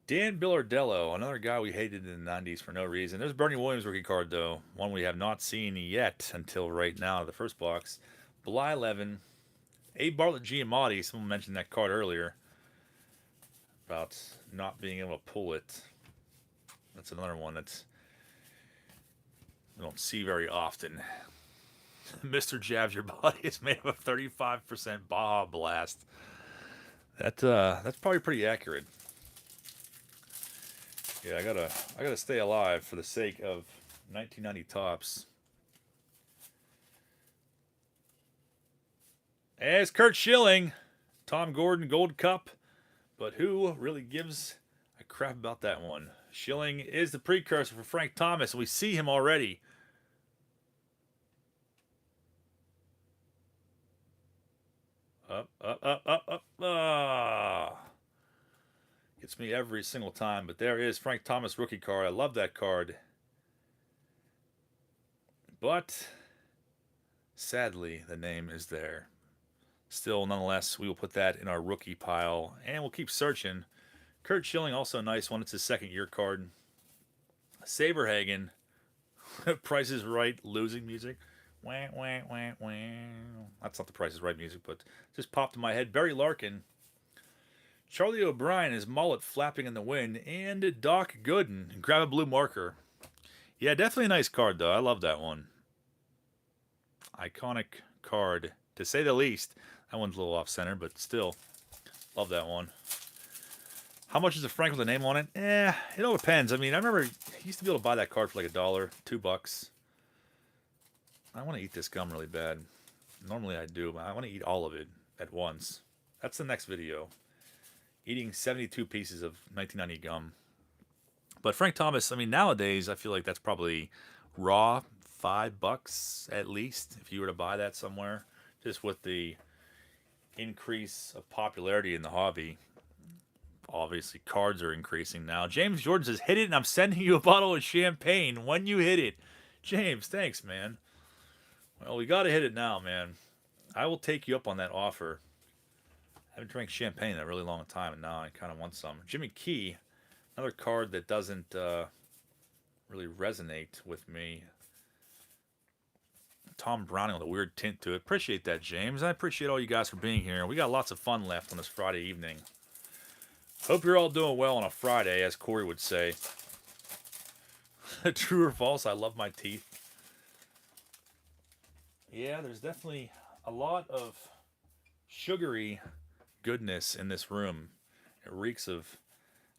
Dan Billardello, another guy we hated in the 90s for no reason. There's Bernie Williams rookie card, though. One we have not seen yet until right now, the first box. Bly 11. A. Bartlett Giamatti. Someone mentioned that card earlier about not being able to pull it. That's another one that's we don't see very often. Mr. Jabs, your body is made of a 35% Baja Blast. That's probably pretty accurate. Yeah, I gotta stay alive for the sake of 1990 Topps. As Kurt Schilling, Tom Gordon Gold Cup, but who really gives a crap about that one? Schilling is the precursor for Frank Thomas, and we see him already. Up, up, up, up, up. Ah. Gets me every single time, but there is Frank Thomas rookie card. I love that card. But sadly, the name is there. Still, nonetheless, we will put that in our rookie pile, and we'll keep searching. Kurt Schilling, also a nice one. It's his second year card. Saberhagen, Price is Right, losing music. Wah, wah, wah, wah. That's not the Price is Right music, but just popped in my head. Barry Larkin, Charlie O'Brien, his mullet flapping in the wind, and Doc Gooden, grab a blue marker. Yeah, definitely a nice card, though. I love that one. Iconic card, to say the least. That one's a little off-center, but still, love that one. How much is a Frank with a name on it? It all depends. I mean, I remember he used to be able to buy that card for like $1, $2. I want to eat this gum really bad. Normally I do, but I want to eat all of it at once. That's the next video. Eating 72 pieces of 1990 gum. But Frank Thomas, I mean, nowadays I feel like that's probably raw $5 at least if you were to buy that somewhere. Just with the increase of popularity in the hobby. Obviously, cards are increasing now. James Jordan says, hit it and I'm sending you a bottle of champagne when you hit it. James, thanks, man. Well, we got to hit it now, man. I will take you up on that offer. I haven't drank champagne in a really long time, and now I kind of want some. Jimmy Key, another card that doesn't really resonate with me. Tom Browning with a weird tint to it. Appreciate that, James. I appreciate all you guys for being here. We got lots of fun left on this Friday evening. Hope you're all doing well on a Friday, as Corey would say. True or false, I love my teeth. Yeah, there's definitely a lot of sugary goodness in this room. It reeks of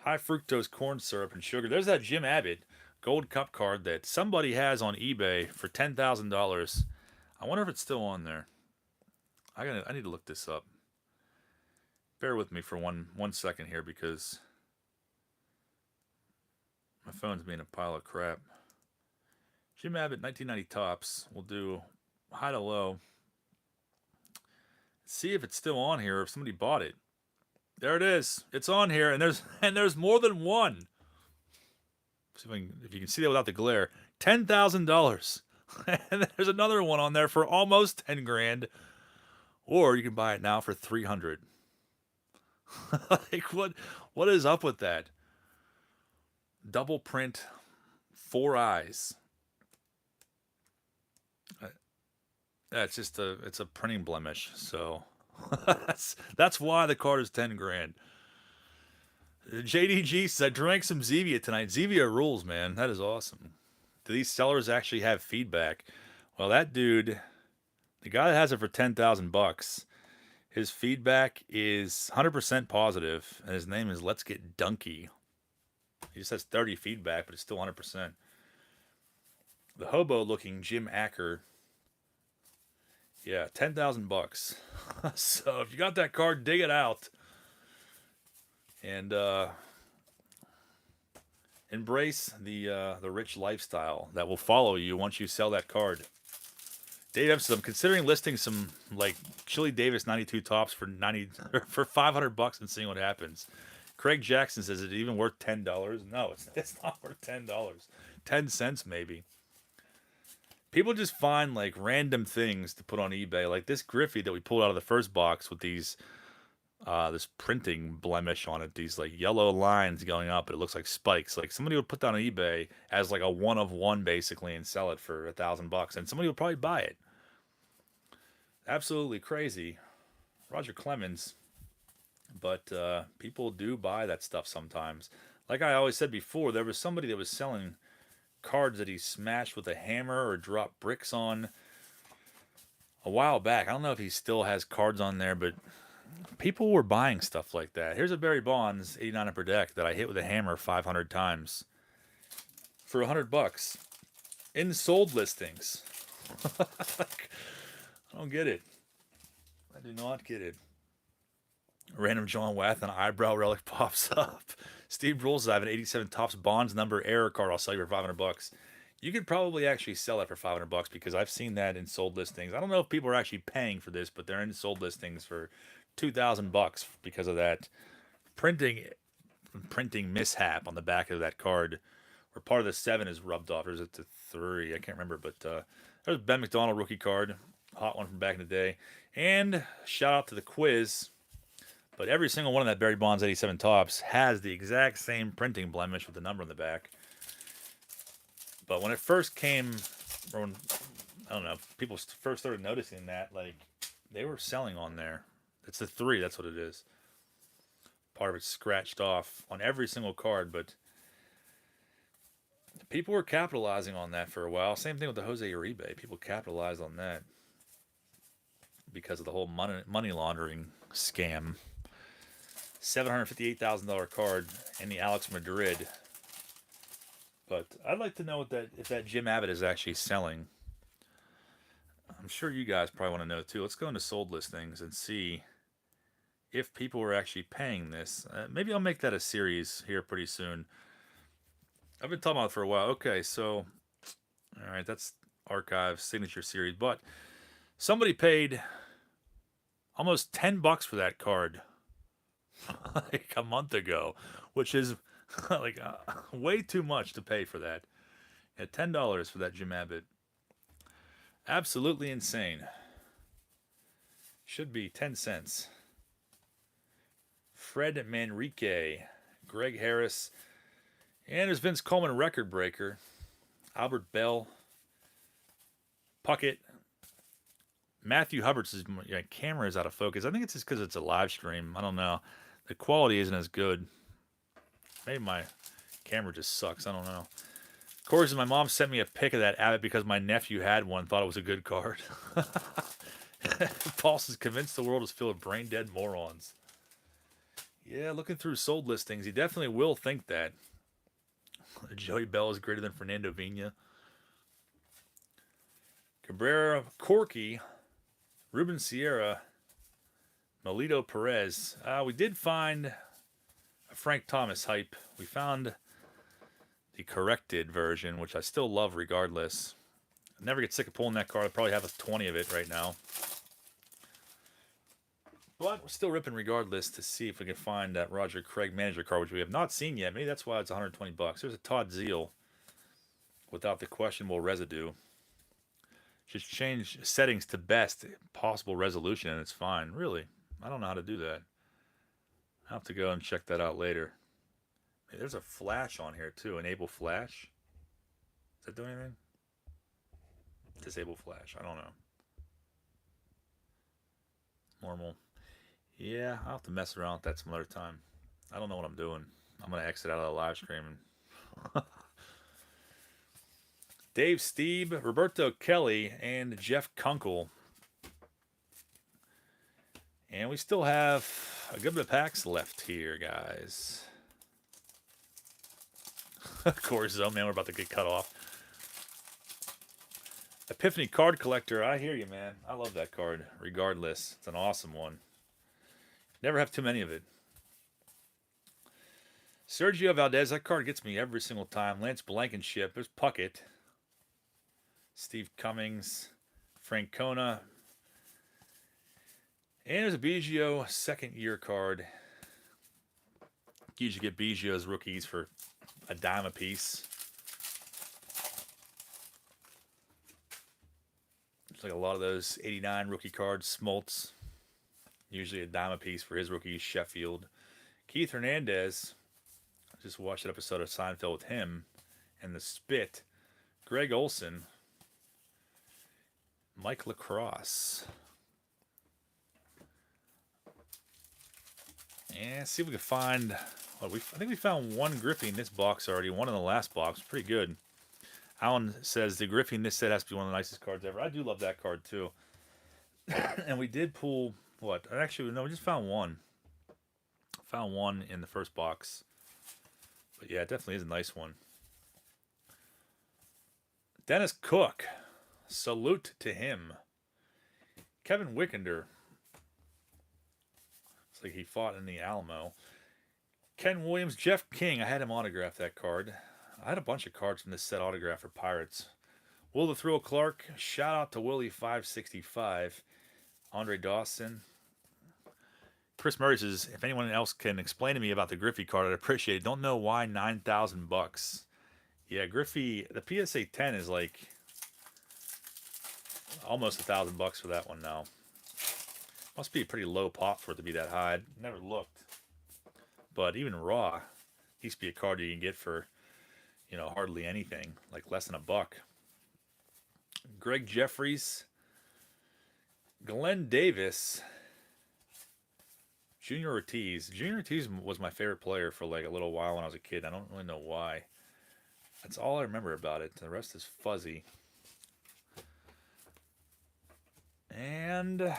high fructose corn syrup and sugar. There's that Jim Abbott Gold Cup card that somebody has on eBay for $10,000. I wonder if it's still on there. I need to look this up. Bear with me for one second here because my phone's being a pile of crap. Jim Abbott 1990 Topps. We'll do high to low. See if it's still on here or if somebody bought it. There it is. It's on here, and there's more than one. See if you can see that without the glare. $10,000. And there's another one on there for almost 10 grand. Or you can buy it now for 300. Like what is up with that? Double print, 4 eyes. That's just it's a printing blemish. So that's why the card is 10 grand. JDG says, I drank some Zevia tonight. Zevia rules, man. That is awesome. Do these sellers actually have feedback? Well, that dude, the guy that has it for $10,000, his feedback is 100% positive, and his name is Let's Get Dunky. He just has 30 feedback, but it's still 100%. The hobo-looking Jim Acker, yeah, $10,000. So if you got that card, dig it out. And embrace the rich lifestyle that will follow you once you sell that card. Dave M says, I'm considering listing some like Chili Davis 92 Topps for $500 and seeing what happens. Craig Jackson says, is it even worth $10? No, it's not worth $10. 10 cents maybe. People just find like random things to put on eBay, like this Griffey that we pulled out of the first box with these this printing blemish on it. These like yellow lines going up, but it looks like spikes. Like somebody would put that on eBay as like a one of one basically and sell it for $1,000, and somebody would probably buy it. Absolutely crazy. Roger Clemens. But people do buy that stuff sometimes. Like I always said before, there was somebody that was selling cards that he smashed with a hammer or dropped bricks on a while back. I don't know if he still has cards on there, but people were buying stuff like that. Here's a Barry Bonds 89 upper deck that I hit with a hammer 500 times for $100 in sold listings. I don't get it. I do not get it. Random John Wathan eyebrow relic pops up. Steve Rules, I have an 87 Topps Bonds number error card. I'll sell you for $500. You could probably actually sell that for $500 because I've seen that in sold listings. I don't know if people are actually paying for this, but they're in sold listings for $2,000 because of that printing mishap on the back of that card, where part of the 7 is rubbed off. Or is it the 3? I can't remember, but there's Ben McDonald rookie card, hot one from back in the day. And shout out to the quiz. But every single one of that Barry Bonds 87 Topps has the exact same printing blemish with the number on the back. But when it first came, or when, I don't know, people first started noticing that, like, they were selling on there. It's the 3, that's what it is. Part of it's scratched off on every single card, but people were capitalizing on that for a while. Same thing with the Jose Uribe. People capitalized on that because of the whole money laundering scam. $758,000 card in the Alex Madrid. But I'd like to know if that Jim Abbott is actually selling. I'm sure you guys probably want to know too. Let's go into sold listings and see if people were actually paying this. Maybe I'll make that a series here pretty soon. I've been talking about it for a while. Okay, so, all right, that's Archive Signature Series. But somebody paid almost $10 for that card like a month ago, which is like way too much to pay for that. Yeah, $10 for that Jim Abbott. Absolutely insane. Should be 10 cents. Fred Manrique, Greg Harris, and there's Vince Coleman, record breaker. Albert Bell, Puckett. Matthew Hubbard's camera is out of focus. I think it's just because it's a live stream. I don't know. The quality isn't as good. Maybe my camera just sucks. I don't know. Of course, my mom sent me a pic of that Abbott because my nephew had one, thought it was a good card. Paul's is convinced the world is filled with brain-dead morons. Yeah, looking through sold listings, he definitely will think that. Joey Bell is greater than Fernando Vina. Cabrera, Corky, Ruben Sierra, Melito Perez. We did find a Frank Thomas hype. We found the corrected version, which I still love regardless. I never get sick of pulling that card. I probably have 20 of it right now. But we're still ripping regardless to see if we can find that Roger Craig manager card, which we have not seen yet. Maybe that's why it's $120. There's a Todd Zeal without the questionable residue. Just change settings to best possible resolution and it's fine. Really, I don't know how to do that. I'll have to go and check that out later. Hey, there's a flash on here too. Enable flash. Does that do anything? Disable flash. I don't know. Normal. Yeah, I'll have to mess around with that some other time. I don't know what I'm doing. I'm going to exit out of the live stream. Dave Steeb, Roberto Kelly, and Jeff Kunkel. And we still have a good bit of packs left here, guys. Of course, oh man, we're about to get cut off. Epiphany Card Collector, I hear you, man. I love that card, regardless. It's an awesome one. Never have too many of it. Sergio Valdez, that card gets me every single time. Lance Blankenship, there's Puckett. Steve Cummings, Francona. And there's a Biggio second-year card. You usually get Biggio's rookies for a dime a piece. It's like a lot of those 89 rookie cards, Smoltz. Usually a dime a piece for his rookie, Sheffield. Keith Hernandez. I just watched an episode of Seinfeld with him and the Spit. Greg Olson. Mike Lacrosse. And see if we can find. Well, I think we found one Griffey in this box already. One in the last box. Pretty good. Alan says the Griffey in this set has to be one of the nicest cards ever. I do love that card too. And we did pull what? Actually, no, we just found one. Found one in the first box. But yeah, it definitely is a nice one. Dennis Cook. Salute to him. Kevin Wickender. It's like he fought in the Alamo. Ken Williams, Jeff King. I had him autograph that card. I had a bunch of cards from this set autographed for Pirates. Will the Thrill Clark. Shout out to Willie565. Andre Dawson. Chris Murray says, if anyone else can explain to me about the Griffey card, I'd appreciate it. Don't know why $9,000. Yeah, Griffey, the PSA 10 is like almost $1,000 for that one now. Must be a pretty low pop for it to be that high. I never looked. But even raw, used to be a card you can get for, you know, hardly anything, like less than $1. Greg Jeffries, Glenn Davis, Junior Ortiz. Junior Ortiz was my favorite player for like a little while when I was a kid. I don't really know why. That's all I remember about it. The rest is fuzzy. And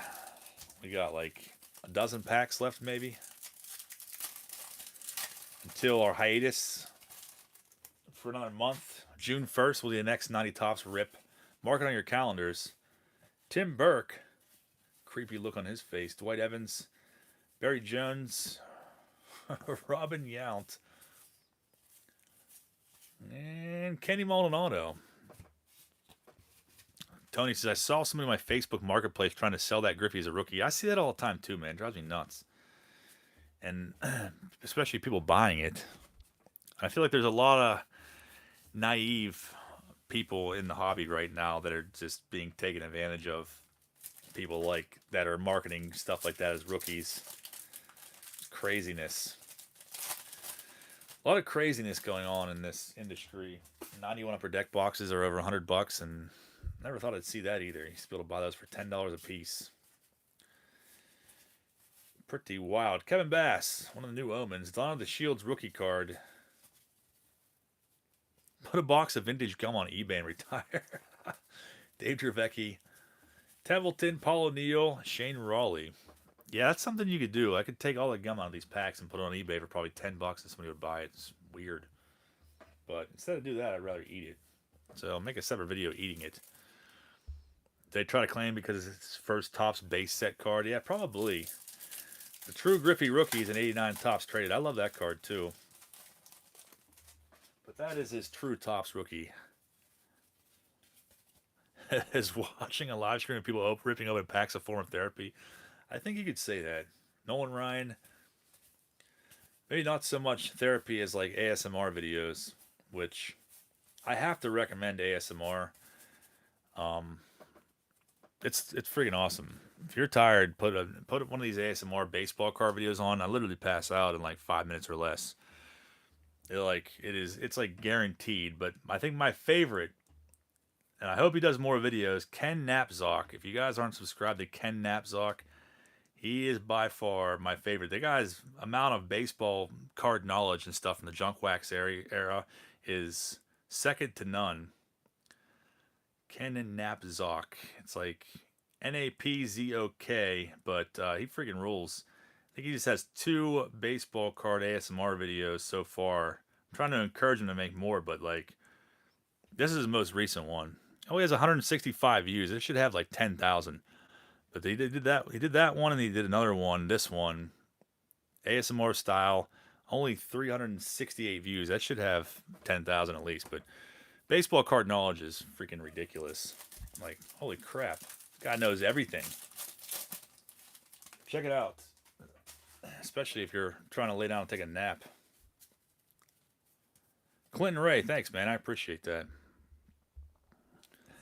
we got like a dozen packs left maybe. Until our hiatus for another month. June 1st will be the next 90 Topps rip. Mark it on your calendars. Tim Burke. Creepy look on his face. Dwight Evans. Barry Jones. Robin Yount. And Kenny Maldonado. Tony says, I saw somebody in my Facebook marketplace trying to sell that Griffey as a rookie. I see that all the time too, man. It drives me nuts. And especially people buying it. I feel like there's a lot of naive people in the hobby right now that are just being taken advantage of. People like that are marketing stuff like that as rookies. Craziness. A lot of craziness going on in this industry. 91 upper deck boxes are over $100, and never thought I'd see that either. You used to be able to buy those for $10 a piece. Pretty wild. Kevin Bass, one of the new omens. Dawn of the Shields rookie card. Put a box of vintage gum on eBay and retire. Dave Trevecki. Templeton, Paul O'Neill, Shane Raleigh. Yeah, that's something you could do. I could take all the gum out of these packs and put it on eBay for probably $10 and somebody would buy it. It's weird. But instead of do that, I'd rather eat it. So I'll make a separate video eating it. They try to claim because it's his first Topps base set card. Yeah, probably. The True Griffey rookie is an 89 Topps traded. I love that card too. But that is his true Topps rookie. Is watching a live stream of people ripping open packs of form therapy. I think you could say that. Nolan Ryan. Maybe not so much therapy as like ASMR videos, which I have to recommend ASMR. It's freaking awesome. If you're tired, put one of these ASMR baseball card videos on. I literally pass out in like 5 minutes or less. It's like guaranteed. But I think my favorite, and I hope he does more videos, Ken Napzok. If you guys aren't subscribed to Ken Napzok, he is by far my favorite. The guy's amount of baseball card knowledge and stuff in the junk wax era is second to none. Ken Napzok. It's like Napzok, but he freaking rules. I think he just has 2 baseball card ASMR videos so far. I'm trying to encourage him to make more, but like this is his most recent one. Oh, he has 165 views. It should have like 10,000. But they did that. He did that one, and he did another one. This one, ASMR style, only 368 views. That should have 10,000 at least. But baseball card knowledge is freaking ridiculous. Like, holy crap. This guy knows everything. Check it out. Especially if you're trying to lay down and take a nap. Clinton Ray, thanks, man. I appreciate that.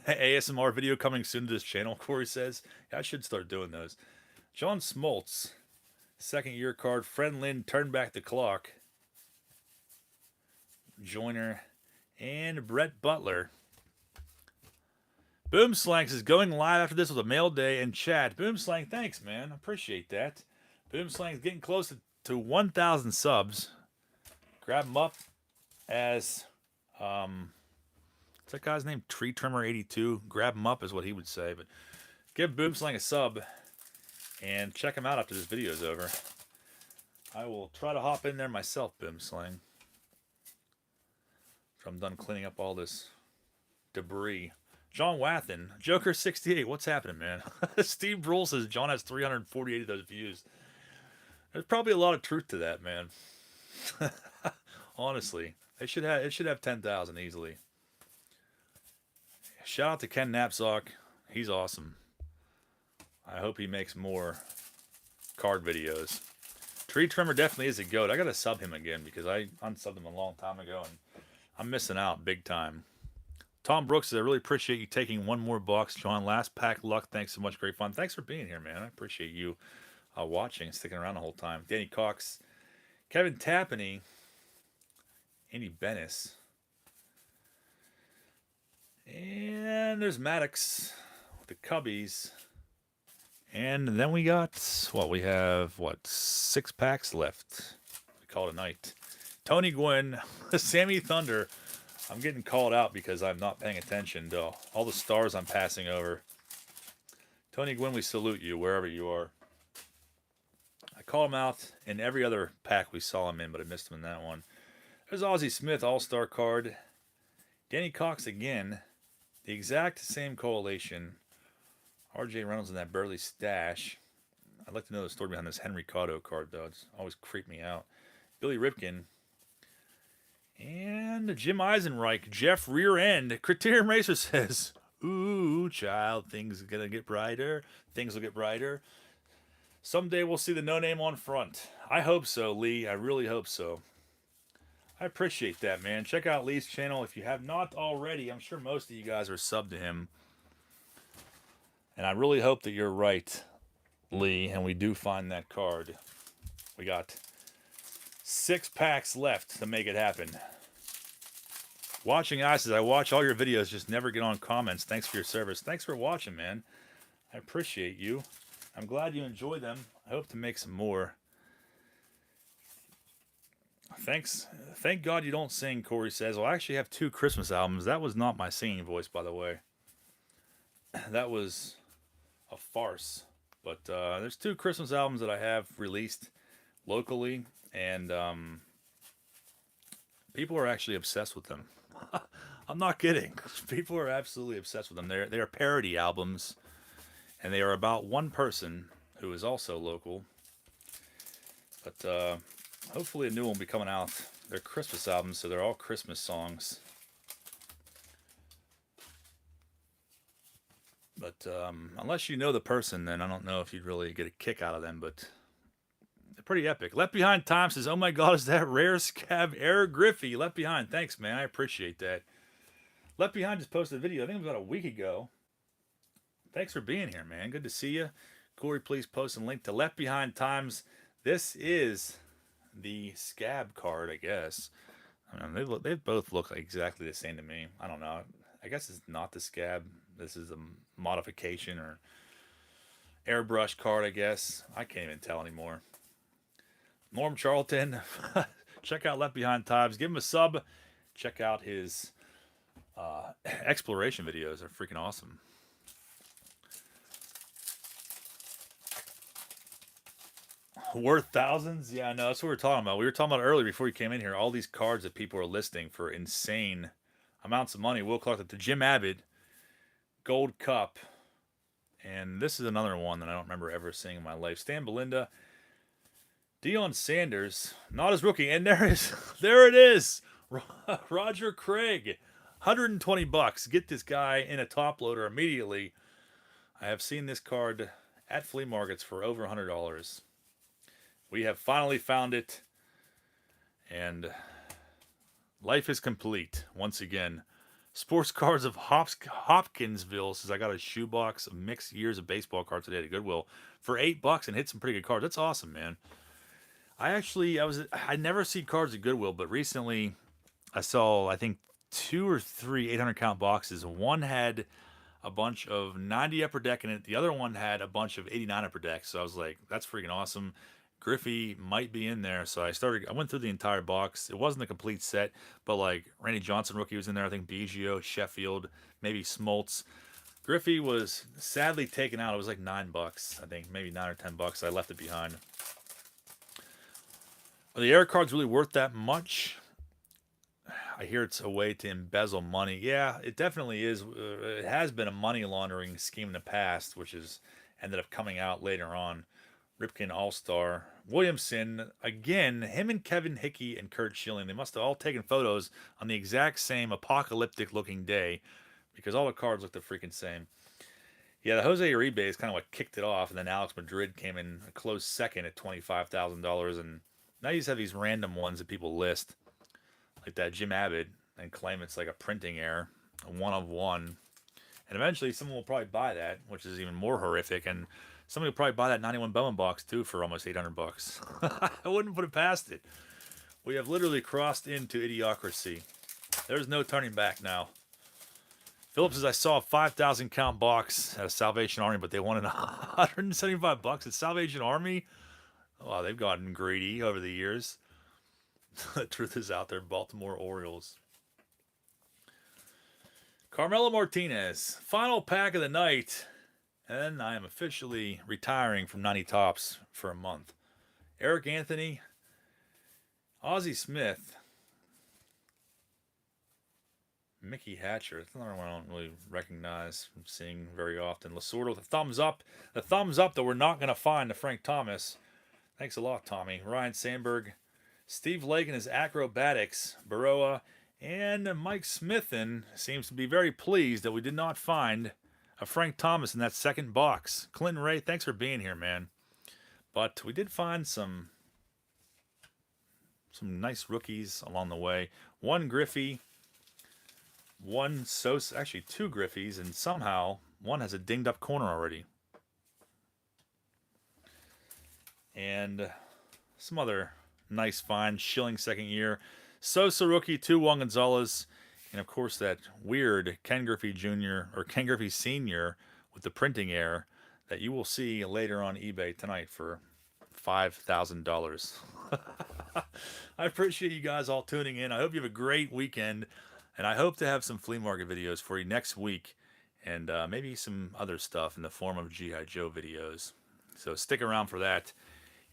ASMR video coming soon to this channel, Corey says. Yeah, I should start doing those. John Smoltz, second year card. Fred Lynn, Turn Back the Clock. Joyner, and Brett Butler. Boomslangs is going live after this with a mail day and chat. Boomslang, thanks, man. I appreciate that. Boomslang's getting close to 1,000 subs. Grab him up as, what's that guy's name? Tree Trimmer 82. Grab him up is what he would say. But give Boomslang a sub and check him out after this video is over. I will try to hop in there myself, Boomslang. I'm done cleaning up all this debris. John Wathen, Joker68, what's happening, man? Steve Brule says John has 348 of those views. There's probably a lot of truth to that, man. Honestly, it should have 10,000 easily. Shout out to Ken Knapsack, he's awesome. I hope he makes more card videos. Tree Trimmer definitely is a goat. I gotta sub him again because I unsubbed him a long time ago and I'm missing out big time. Tom Brooks says, I really appreciate you taking one more box, John. Last pack luck. Thanks so much. Great fun. Thanks for being here, man. I appreciate you watching and sticking around the whole time. Danny Cox, Kevin Tappaney, Andy Bennis. And there's Maddox with the Cubbies. And then we got, we have 6 packs left. We call it a night. Tony Gwynn, Sammy Thunder. I'm getting called out because I'm not paying attention to all the stars I'm passing over. Tony Gwynn, we salute you wherever you are. I call him out in every other pack we saw him in, but I missed him in that one. There's Ozzie Smith, All-Star card. Danny Cox again. The exact same collation. R.J. Reynolds in that Burley stash. I'd like to know the story behind this Henry Cotto card, though. It's always creeped me out. Billy Ripken. And Jim Eisenreich, Jeff Rear End. Criterion Racer says, ooh, child, things are going to get brighter. Things will get brighter. Someday we'll see the no name on front. I hope so, Lee. I really hope so. I appreciate that, man. Check out Lee's channel if you have not already. I'm sure most of you guys are subbed to him. And I really hope that you're right, Lee, and we do find that card. We got 6 packs left to make it happen. Watching Ice says, I watch all your videos, just never get on comments. Thanks for your service. Thanks for watching, man. I appreciate you. I'm glad you enjoy them. I hope to make some more. Thank God you don't sing, Corey says. Well, I actually have 2 Christmas albums. That was not my singing voice, by the way. That was a farce. But there's 2 Christmas albums that I have released locally, and people are actually obsessed with them. I'm not kidding. People are absolutely obsessed with them. They are parody albums, and they are about one person who is also local. But hopefully a new one will be coming out. They're Christmas albums, so they're all Christmas songs. But unless you know the person, then I don't know if you'd really get a kick out of them, but they're pretty epic. Left Behind Time says, oh my God, is that rare scab Eric Griffey? Left Behind, thanks, man. I appreciate that. Left Behind just posted a video, I think it was about a week ago. Thanks for being here, man. Good to see you. Corey, please post a link to Left Behind Times. This is the scab card, I guess. I mean, they both look exactly the same to me. I don't know. I guess it's not the scab. This is a modification or airbrush card, I guess. I can't even tell anymore. Norm Charlton, check out Left Behind Times. Give him a sub. Check out his exploration videos. They're freaking awesome. Worth thousands? Yeah, I know. That's what we were talking about. We were talking about earlier before you came in here. All these cards that people are listing for insane amounts of money. Will Clark, the Jim Abbott Gold Cup. And this is another one that I don't remember ever seeing in my life. Stan Belinda. Deion Sanders. Not his rookie. And there it is. Roger Craig. $120. Get this guy in a top loader immediately. I have seen this card at flea markets for over $100. We have finally found it, and life is complete once again Sports Cards of Hopkinsville says I got a shoebox of mixed years of baseball cards today at Goodwill for $8 and hit some pretty good cards. That's awesome, man. I never see cards at Goodwill, but recently I saw, I think, two or three 800 count boxes. One had a bunch of 90 upper deck in it. The other one had a bunch of 89 upper deck. So I was like, that's freaking awesome. Griffey might be in there. So I went through the entire box. It wasn't a complete set, but like Randy Johnson rookie was in there. I think Biggio, Sheffield, maybe Smoltz. Griffey was sadly taken out. It was like $9, I think, maybe 9 or $10. I left it behind. Are the air cards really worth that much? I hear it's a way to embezzle money. Yeah, it definitely is. It has been a money laundering scheme in the past, which has ended up coming out later on. Ripken All-Star. Williamson, again, him and Kevin Hickey and Kurt Schilling, they must have all taken photos on the exact same apocalyptic looking day because all the cards look the freaking same. Yeah, the Jose Uribe is kind of what kicked it off, and then Alex Madrid came in a close second at $25,000, and now you just have these random ones that people list, like that Jim Abbott, and claim it's like a printing error, a one of one. And eventually someone will probably buy that, which is even more horrific, and somebody will probably buy that 91 Bowman box too for almost $800. I wouldn't put it past it. We have literally crossed into idiocracy. There's no turning back now. Phillips says, I saw a 5,000 count box at a Salvation Army, but they wanted $175 at Salvation Army. Wow, they've gotten greedy over the years. The truth is out there, Baltimore Orioles. Carmelo Martinez, final pack of the night. And I am officially retiring from 90 Tops for a month. Eric Anthony, Ozzie Smith, Mickey Hatcher. That's another one I don't really recognize from seeing very often. Lasorda with a thumbs up. The thumbs up that we're not going to find to Frank Thomas. Thanks a lot, Tommy. Ryan Sandberg, Steve Lake and his acrobatics, Baroa, and Mike Smithen seems to be very pleased that we did not find a Frank Thomas in that second box. Clinton Ray, thanks for being here, man. But we did find some nice rookies along the way. One Griffey, one Sosa, actually two Griffies, and somehow one has a dinged up corner already. And some other nice find. Schilling second year. Sosa rookie, two Juan Gonzalez. And of course that weird Ken Griffey Jr. or Ken Griffey Sr. with the printing error that you will see later on eBay tonight for $5,000. I appreciate you guys all tuning in. I hope you have a great weekend. And I hope to have some flea market videos for you next week. And maybe some other stuff in the form of G.I. Joe videos. So stick around for that.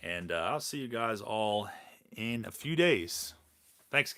And I'll see you guys all in a few days. Thanks.